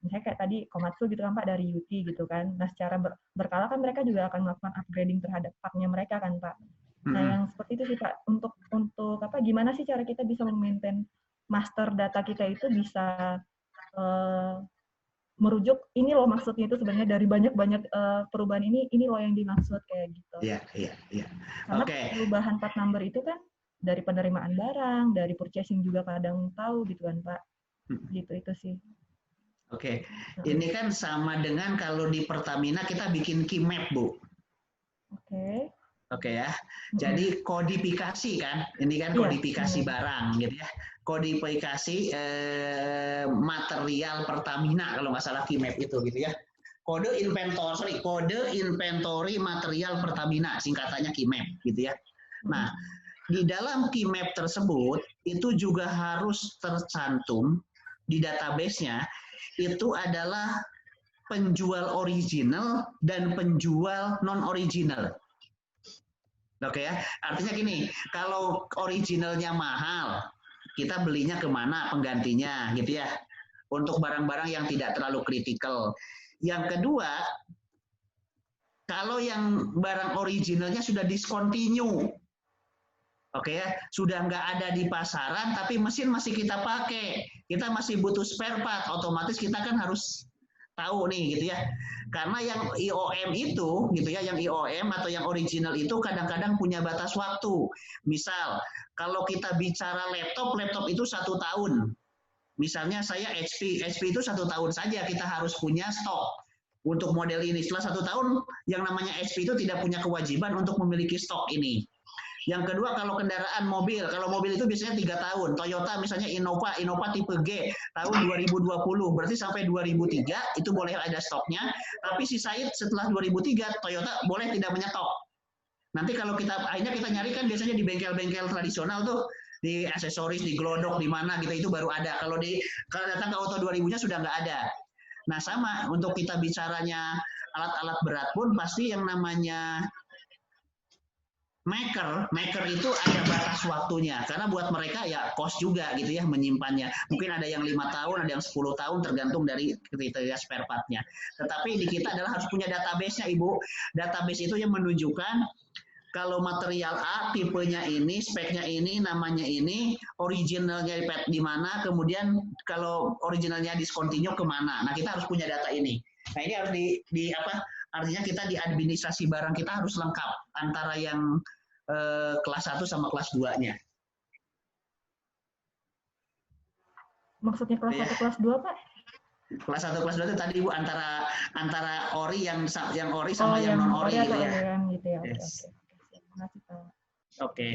misalnya kayak tadi Komatsu gitu kan Pak, dari UT gitu kan. Nah secara berkala kan mereka juga akan melakukan upgrading terhadap part-nya mereka kan Pak. Nah yang seperti itu sih Pak, untuk apa, gimana sih cara kita bisa memaintain master data kita itu bisa merujuk, ini loh maksudnya itu sebenarnya dari banyak-banyak perubahan ini loh yang dimaksud kayak gitu. Iya. Karena perubahan part number itu kan dari penerimaan barang, dari purchasing juga kadang tahu gitu kan Pak. Gitu itu sih. Oke. Ini kan sama dengan kalau di Pertamina kita bikin key map Bu. Oke. Oke ya. Jadi kodifikasi kan, ini kan kodifikasi barang gitu ya. Kodifikasi material Pertamina kalau nggak salah KIMAP itu gitu ya. Kode inventory material Pertamina, singkatannya KIMAP gitu ya. Nah, di dalam KIMAP tersebut itu juga harus tercantum di database-nya itu adalah penjual original dan penjual non-original. Oke ya, artinya gini, kalau originalnya mahal, kita belinya kemana penggantinya gitu ya, untuk barang-barang yang tidak terlalu kritikal. Yang kedua, kalau yang barang originalnya sudah discontinue, oke ya, sudah nggak ada di pasaran, tapi mesin masih kita pakai, kita masih butuh spare part, otomatis kita kan harus tahu nih gitu ya. Karena yang IOM itu gitu ya, yang IOM atau yang original itu kadang-kadang punya batas waktu. Misal kalau kita bicara laptop itu 1 tahun. Misalnya saya HP itu 1 tahun saja kita harus punya stok untuk model ini. Setelah 1 tahun yang namanya HP itu tidak punya kewajiban untuk memiliki stok ini. Yang kedua, kalau kendaraan mobil, kalau mobil itu biasanya 3 tahun. Toyota misalnya Innova tipe G tahun 2020, berarti sampai 2003 itu boleh ada stoknya. Tapi si Said setelah 2003 Toyota boleh tidak menyetok. Nanti kalau akhirnya kita nyari kan biasanya di bengkel-bengkel tradisional tuh, di aksesoris, di Glodok, di mana gitu itu baru ada. Kalau datang ke Auto 2000-nya sudah nggak ada. Nah sama untuk kita bicaranya alat-alat berat pun pasti yang namanya maker itu ada batas waktunya, karena buat mereka ya cost juga gitu ya menyimpannya. Mungkin ada yang 5 tahun, ada yang 10 tahun tergantung dari kriteria spare part-nya. Tetapi di kita adalah harus punya database-nya, Ibu. Database itu yang menunjukkan kalau material A tipenya ini, speknya ini, namanya ini, originalnya di mana, kemudian kalau originalnya discontinue kemana. Nah kita harus punya data ini. Nah ini harus artinya kita di administrasi barang kita harus lengkap antara yang kelas 1 sama kelas 2-nya. Maksudnya kelas 1 kelas 2, Pak? Kelas 1 kelas 2 itu tadi Bu antara ori yang ori sama yang non ori gitu ya. Gitu ya. Yes. Oke. Oke.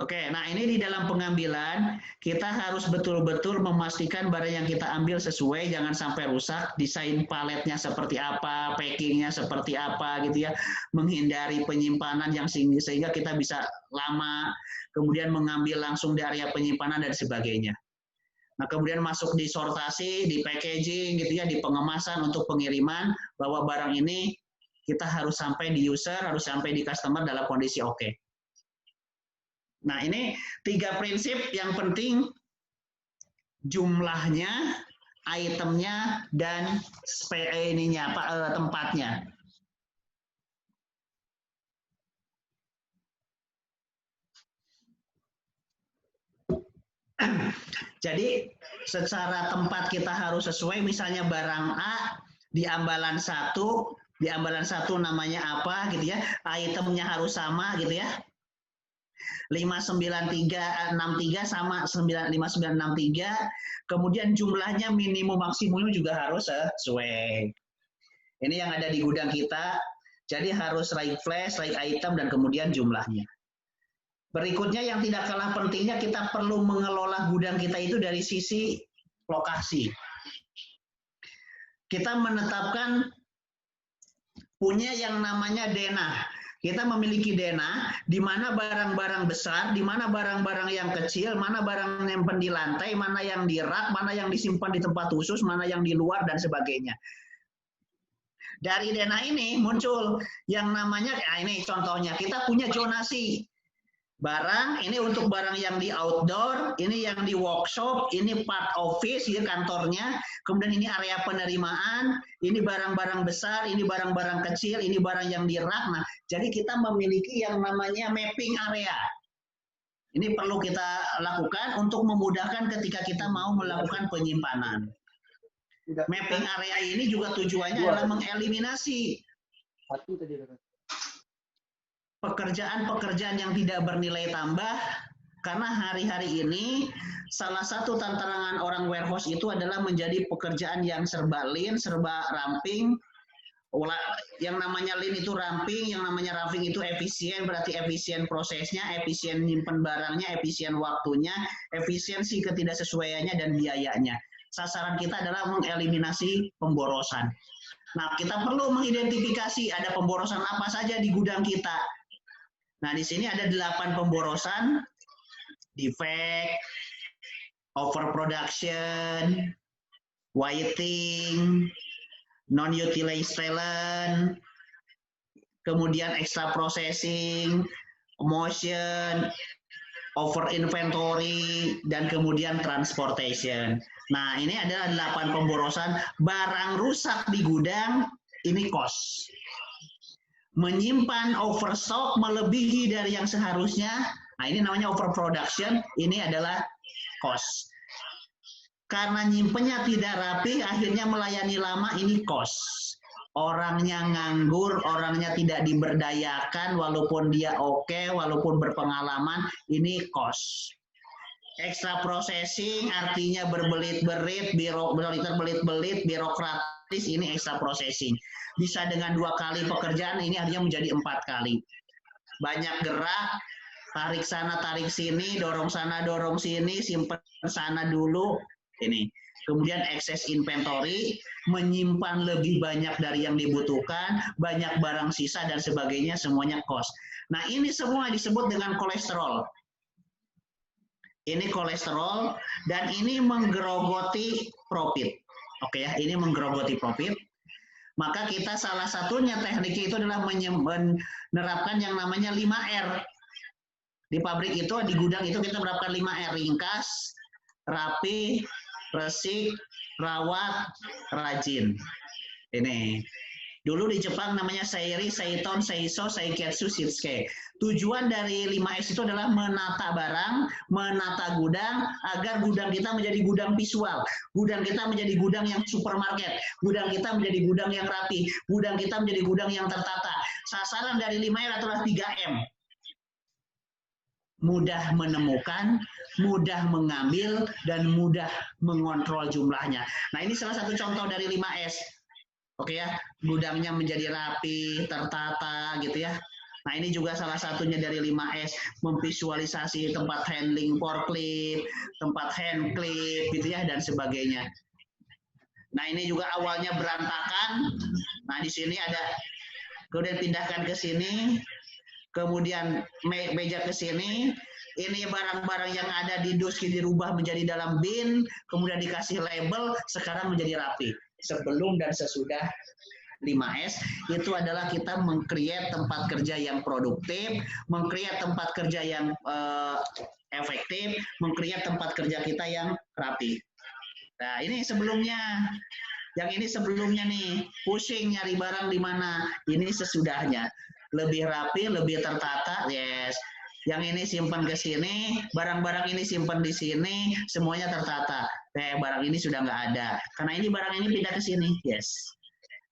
Oke, nah ini di dalam pengambilan kita harus betul-betul memastikan barang yang kita ambil sesuai, jangan sampai rusak, desain paletnya seperti apa, packingnya seperti apa gitu ya, menghindari penyimpanan yang sehingga kita bisa lama, kemudian mengambil langsung di area penyimpanan dan sebagainya. Nah kemudian masuk di sortasi, di packaging gitu ya, di pengemasan untuk pengiriman, bahwa barang ini kita harus sampai di user, harus sampai di customer dalam kondisi oke. Nah, ini 3 prinsip yang penting, jumlahnya, itemnya, dan tempatnya. Jadi, secara tempat kita harus sesuai, misalnya barang A di ambalan 1 namanya apa gitu ya, itemnya harus sama gitu ya. 59363 sama 5963, kemudian jumlahnya minimum maksimumnya juga harus sesuai. Ini yang ada di gudang kita, jadi harus right flash, right item, dan kemudian jumlahnya. Berikutnya yang tidak kalah pentingnya, kita perlu mengelola gudang kita itu dari sisi lokasi. Kita menetapkan punya yang namanya denah. Kita memiliki denah, di mana barang-barang besar, di mana barang-barang yang kecil, mana barang yang di lantai, mana yang di rak, mana yang disimpan di tempat khusus, mana yang di luar, dan sebagainya. Dari denah ini muncul yang namanya, ini contohnya, kita punya zonasi. Barang, ini untuk barang yang di outdoor, ini yang di workshop, ini part office, ya kantornya, kemudian ini area penerimaan, ini barang-barang besar, ini barang-barang kecil, ini barang yang di rak. Nah, jadi kita memiliki yang namanya mapping area. Ini perlu kita lakukan untuk memudahkan ketika kita mau melakukan penyimpanan. Mapping area ini juga tujuannya adalah mengeliminasi pekerjaan-pekerjaan yang tidak bernilai tambah, karena hari-hari ini salah satu tantangan orang warehouse itu adalah menjadi pekerjaan yang serba lean, serba ramping, Yang namanya lean itu ramping, yang namanya ramping itu efisien, berarti efisien prosesnya, efisien nyimpen barangnya, efisien waktunya, efisiensi ketidaksesuaiannya dan biayanya. Sasaran kita adalah mengeliminasi pemborosan. Nah, kita perlu mengidentifikasi ada pemborosan apa saja di gudang kita. Nah, di sini ada 8 pemborosan, defect, overproduction, whiting, non-utilized talent, kemudian extra processing, motion, over inventory, dan kemudian transportation. Nah, ini adalah 8 pemborosan. Barang rusak di gudang, ini cost. Menyimpan overstock melebihi dari yang seharusnya, nah ini namanya overproduction, ini adalah cost. Karena nyimpennya tidak rapi, akhirnya melayani lama, ini cost. Orangnya nganggur, orangnya tidak diberdayakan, walaupun dia oke, walaupun berpengalaman, ini cost. Extra processing artinya berbelit-belit, birokratis, ini extra processing. Bisa dengan 2 kali pekerjaan, ini artinya menjadi 4 kali. Banyak gerak, tarik sana, tarik sini, dorong sana, dorong sini, simpan sana dulu, ini. Kemudian excess inventory, menyimpan lebih banyak dari yang dibutuhkan, banyak barang sisa dan sebagainya, semuanya cost. Nah, ini semua disebut dengan kolesterol. Ini kolesterol dan ini menggerogoti profit. Oke ya, ini menggerogoti profit. Maka kita salah satunya tekniknya itu adalah menerapkan yang namanya 5R. Di pabrik itu, di gudang itu kita menerapkan 5R, ringkas, rapi, resik, rawat, rajin. Ini. Dulu di Jepang namanya Seiri, Seiton, Seiso, Seiketsu, Shitsuke. Tujuan dari 5S itu adalah menata barang, menata gudang, agar gudang kita menjadi gudang visual. Gudang kita menjadi gudang yang supermarket. Gudang kita menjadi gudang yang rapi. Gudang kita menjadi gudang yang tertata. Sasaran dari 5R adalah 3M. Mudah menemukan, mudah mengambil, dan mudah mengontrol jumlahnya. Nah, ini salah satu contoh dari 5S. Oke ya, gudangnya menjadi rapi, tertata gitu ya. Nah, ini juga salah satunya dari 5S, memvisualisasi tempat handling forklift, tempat hand clip gitu ya, dan sebagainya. Nah, ini juga awalnya berantakan. Nah, di sini ada, kemudian pindahkan ke sini, kemudian meja ke sini. Ini barang-barang yang ada di dus dirubah menjadi dalam bin, kemudian dikasih label, sekarang menjadi rapi. Sebelum dan sesudah 5S itu adalah kita meng-create tempat kerja yang produktif, meng-create tempat kerja yang efektif, meng-create tempat kerja kita yang rapi. Nah, ini sebelumnya. Yang ini sebelumnya nih, pusing nyari barang di mana. Ini sesudahnya. Lebih rapi, lebih tertata, yes. Yang ini simpan ke sini, barang-barang ini simpan di sini, semuanya tertata. Barang ini sudah nggak ada. Karena ini barang ini pindah ke sini, yes.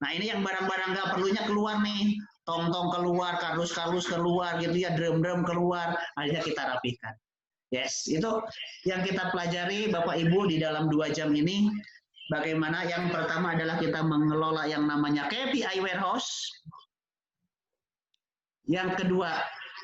Nah, ini yang barang-barang nggak perlunya keluar nih. Tong-tong keluar, kardus-kardus keluar, gitu ya, drum-drum keluar. Akhirnya kita rapikan. Yes, itu yang kita pelajari Bapak Ibu di dalam 2 jam ini. Bagaimana yang pertama adalah kita mengelola yang namanya KPI warehouse. Yang kedua,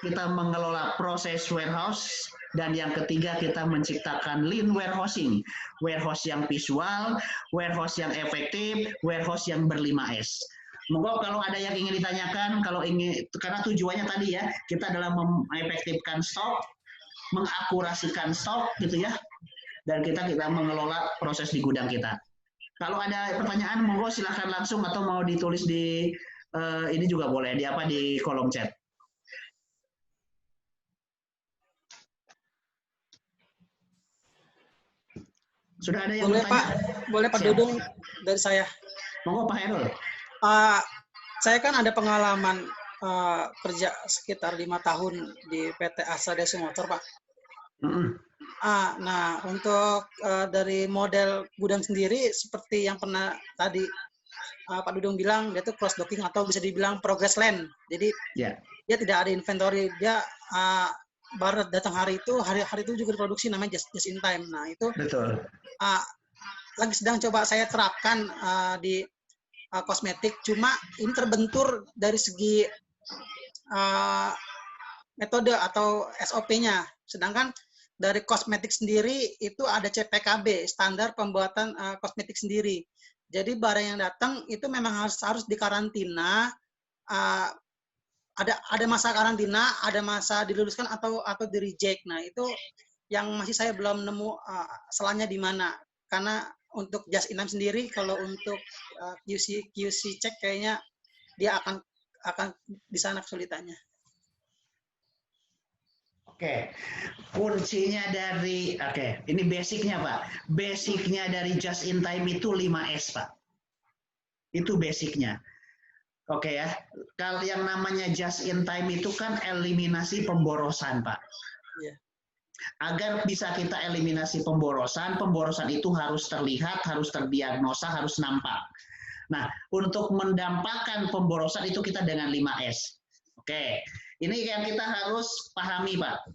kita mengelola proses warehouse. Dan yang ketiga, kita menciptakan lean warehousing. Warehouse yang visual, warehouse yang efektif, warehouse yang ber-5S. Monggo kalau ada yang ingin ditanyakan, kalau ingin, karena tujuannya tadi ya, kita adalah mengefektifkan stok, mengakurasikan stok gitu ya, dan kita mengelola proses di gudang kita. Kalau ada pertanyaan, monggo silahkan langsung atau mau ditulis di ini juga boleh di kolom chat. Sudah ada yang boleh bertanya? Pak, boleh Pak Dudung dari saya. Monggo Pak Herul. Saya kan ada pengalaman kerja sekitar 5 tahun di PT Astra Desi Motor, Pak. Nah, untuk dari model gudang sendiri, seperti yang pernah tadi Pak Dudung bilang, dia itu cross docking atau bisa dibilang progress line. Jadi dia tidak ada inventory, dia baru datang hari itu juga diproduksi, namanya just in time. Nah, itu betul. Lagi sedang coba saya terapkan di kosmetik, cuma ini terbentur dari segi metode atau SOP-nya. Sedangkan dari kosmetik sendiri itu ada CPKB, standar pembuatan kosmetik sendiri. Jadi barang yang datang itu memang harus dikarantina. Ada masa karantina, ada masa diluluskan atau di reject. Nah itu yang masih saya belum nemu salahnya di mana. Karena untuk just in time sendiri, kalau untuk QC check kayaknya dia akan di sana kesulitannya. Oke, kuncinya dari, ini basicnya Pak. Basicnya dari just in time itu 5S Pak. Itu basicnya. Oke ya, kalau yang namanya just in time itu kan eliminasi pemborosan Pak. Yeah. Agar bisa kita eliminasi pemborosan itu harus terlihat, harus terdiagnosa, harus nampak. Nah, untuk mendampakkan pemborosan itu kita dengan 5S. Oke, ini yang kita harus pahami Pak.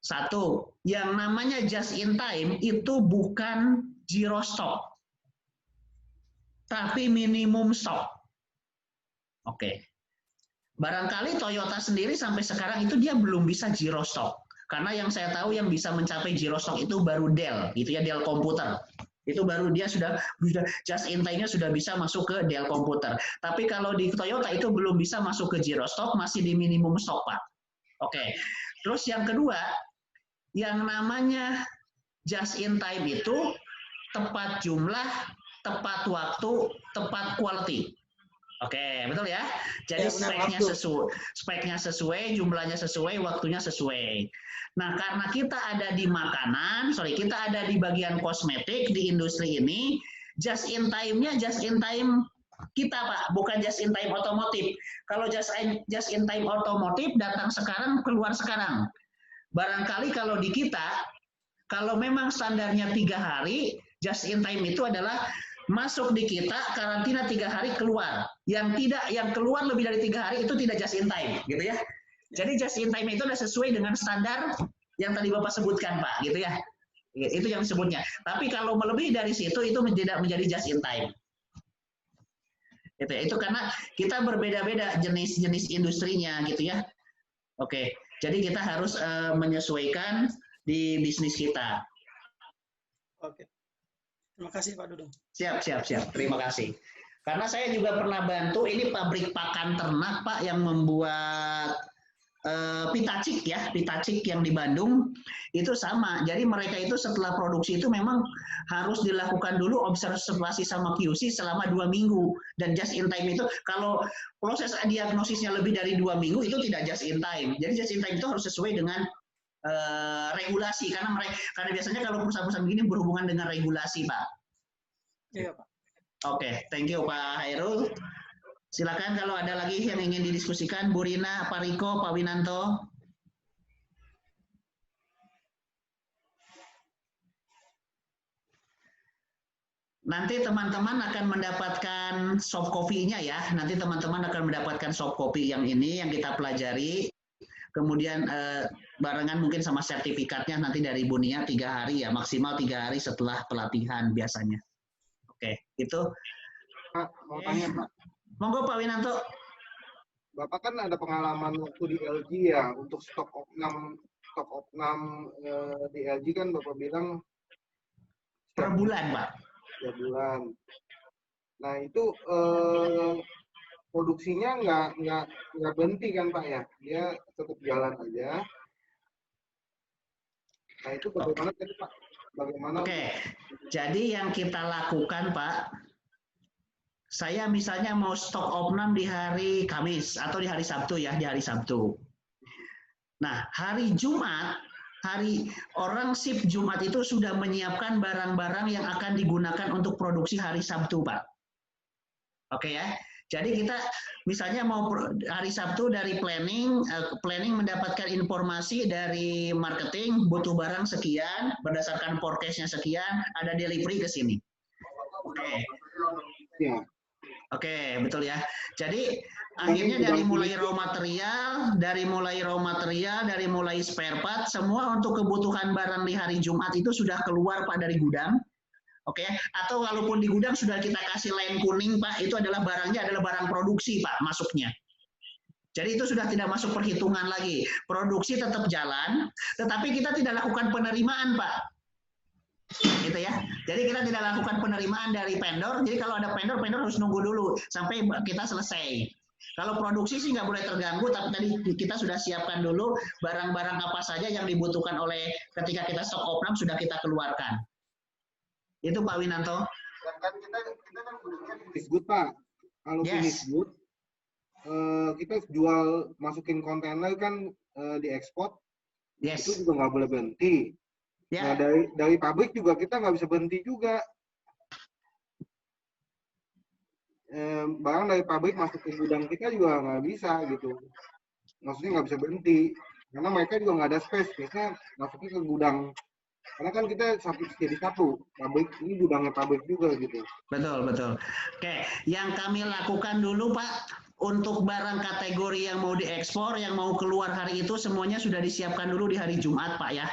Satu, yang namanya just in time itu bukan zero stock, tapi minimum stock. Oke. Barangkali Toyota sendiri sampai sekarang itu dia belum bisa zero stock. Karena yang saya tahu yang bisa mencapai zero stock itu baru Dell, gitu ya, Dell komputer. Itu baru dia sudah just in time-nya sudah bisa masuk ke Dell komputer. Tapi kalau di Toyota itu belum bisa masuk ke zero stock, masih di minimum stock, Pak. Oke. Terus yang kedua, yang namanya just in time itu tepat jumlah, tepat waktu, tepat quality. Oke, betul ya. Jadi speknya sesuai, jumlahnya sesuai, waktunya sesuai. Nah, karena kita ada di kita ada di bagian kosmetik di industri ini, just in time-nya just in time kita Pak, bukan just in time otomotif. Kalau just in time otomotif datang sekarang, keluar sekarang. Barangkali kalau di kita, kalau memang standarnya 3 hari, just in time itu adalah masuk di kita, karantina 3 hari keluar. Yang keluar lebih dari 3 hari itu tidak just in time, gitu ya. Jadi just in time itu sudah sesuai dengan standar yang tadi Bapak sebutkan, Pak, gitu ya. Itu yang disebutnya. Tapi kalau melebihi dari situ itu tidak menjadi just in time. Itu karena kita berbeda-beda jenis-jenis industrinya, gitu ya. Oke, jadi kita harus menyesuaikan di bisnis kita. Oke. Terima kasih Pak Dudung. Siap. Terima kasih. Karena saya juga pernah bantu, ini pabrik pakan ternak Pak yang membuat pitacik yang di Bandung itu sama. Jadi mereka itu setelah produksi itu memang harus dilakukan dulu observasi sama QC selama 2 minggu. Dan just in time itu kalau proses diagnosisnya lebih dari 2 minggu itu tidak just in time. Jadi just in time itu harus sesuai dengan regulasi karena biasanya kalau perusahaan-perusahaan begini berhubungan dengan regulasi Pak. Iya Pak. Oke, thank you Pak Hairul. Silakan kalau ada lagi yang ingin didiskusikan, Bu Rina, Pak Riko, Pak Winanto. Nanti teman-teman akan mendapatkan soft copy-nya ya. Nanti teman-teman akan mendapatkan soft copy yang ini yang kita pelajari. Kemudian barengan mungkin sama sertifikatnya nanti dari Bu Nia 3 hari ya, maksimal 3 hari setelah pelatihan biasanya. Oke, itu. Pak, mau tanya Pak. Monggo Pak Winanto. Bapak kan ada pengalaman waktu di LG ya, untuk stok opnam di LG kan Bapak bilang per bulan Pak. Per bulan. Nah itu produksinya nggak berhenti kan Pak ya, dia tetap jalan aja. Nah itu bagaimana tadi Pak? Bagaimana? Oke, jadi yang kita lakukan Pak, saya misalnya mau stok opnam di hari Kamis atau di hari Sabtu ya, di hari Sabtu. Nah, hari Jumat, orang shift Jumat itu sudah menyiapkan barang-barang yang akan digunakan untuk produksi hari Sabtu, Pak. Oke ya. Jadi kita misalnya mau hari Sabtu dari planning mendapatkan informasi dari marketing, butuh barang sekian, berdasarkan forecast-nya sekian, ada delivery ke sini. Oke. Ya. Oke, betul ya. Jadi akhirnya dari mulai raw material, dari mulai spare part, semua untuk kebutuhan barang di hari Jumat itu sudah keluar Pak dari gudang. Oke, atau walaupun di gudang sudah kita kasih line kuning, Pak, itu adalah barangnya adalah barang produksi, Pak, masuknya. Jadi itu sudah tidak masuk perhitungan lagi. Produksi tetap jalan, tetapi kita tidak lakukan penerimaan, Pak. Gitu ya. Jadi kita tidak lakukan penerimaan dari vendor. Jadi kalau ada vendor harus nunggu dulu sampai kita selesai. Kalau produksi sih nggak boleh terganggu, tapi tadi kita sudah siapkan dulu barang-barang apa saja yang dibutuhkan oleh ketika kita stok opnam sudah kita keluarkan. Itu Pak Winanto. Kan kita kan gudangnya finish good, Pak. Kalau finish good, kita jual masukin kontainer kan diekspor, itu juga nggak boleh berhenti. Nah dari pabrik juga kita nggak bisa berhenti juga. Barang dari pabrik masuk ke gudang kita juga nggak bisa gitu. Maksudnya nggak bisa berhenti karena mereka juga nggak ada space. Biasanya masuknya ke gudang. Karena kan kita jadi satu pabrik, ini gudangnya pabrik juga gitu. Betul. Oke, yang kami lakukan dulu Pak, untuk barang kategori yang mau diekspor, yang mau keluar hari itu semuanya sudah disiapkan dulu di hari Jumat Pak ya.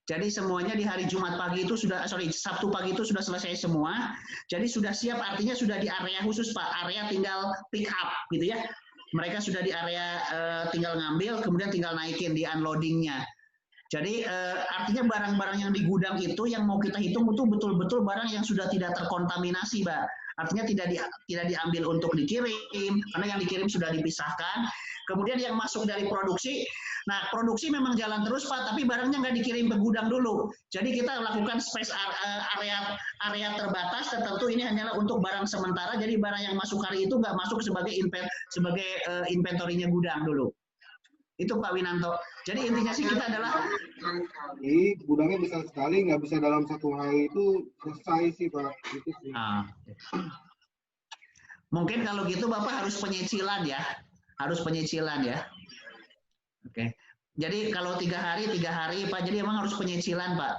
Jadi semuanya di hari Jumat pagi itu Sabtu pagi itu sudah selesai semua. Jadi sudah siap, artinya sudah di area khusus Pak, area tinggal pick up gitu ya. Mereka sudah di area tinggal ngambil, kemudian tinggal naikin di unloadingnya. Jadi artinya barang-barang yang di gudang itu yang mau kita hitung itu betul-betul barang yang sudah tidak terkontaminasi, Mbak. Artinya tidak diambil untuk dikirim, karena yang dikirim sudah dipisahkan. Kemudian yang masuk dari produksi, nah produksi memang jalan terus Pak, tapi barangnya nggak dikirim ke gudang dulu. Jadi kita lakukan space area terbatas tertentu, ini hanyalah untuk barang sementara. Jadi barang yang masuk hari itu nggak masuk sebagai inventorinya gudang dulu. Itu Pak Winanto. Jadi intinya sih kita adalah gudangnya besar sekali, nggak bisa dalam satu hari itu selesai sih Pak. Itu sih. Mungkin kalau gitu Bapak harus penyicilan ya. Oke. Jadi kalau 3 hari Pak, jadi emang harus penyicilan Pak.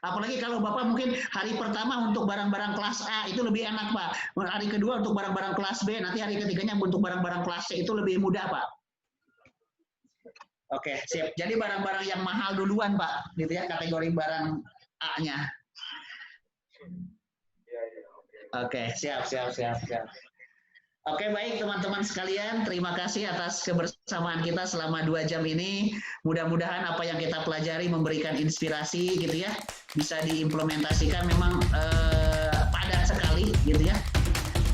Apalagi kalau Bapak mungkin hari pertama untuk barang-barang kelas A itu lebih enak Pak. Hari kedua untuk barang-barang kelas B, nanti hari ketiganya untuk barang-barang kelas C itu lebih mudah Pak. Oke, siap. Jadi barang-barang yang mahal duluan Pak, gitu ya, kategori barang A-nya. Oke, siap. Oke, baik teman-teman sekalian, terima kasih atas kebersamaan kita selama 2 jam ini. Mudah-mudahan apa yang kita pelajari memberikan inspirasi gitu ya, bisa diimplementasikan. Memang padat sekali gitu ya.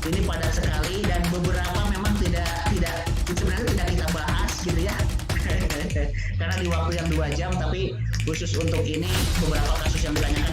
Ini padat sekali dan beberapa memang sebenarnya tidak kita bahas gitu ya. Karena di waktu yang 2 jam, tapi khusus untuk ini beberapa kasus yang ditanyakan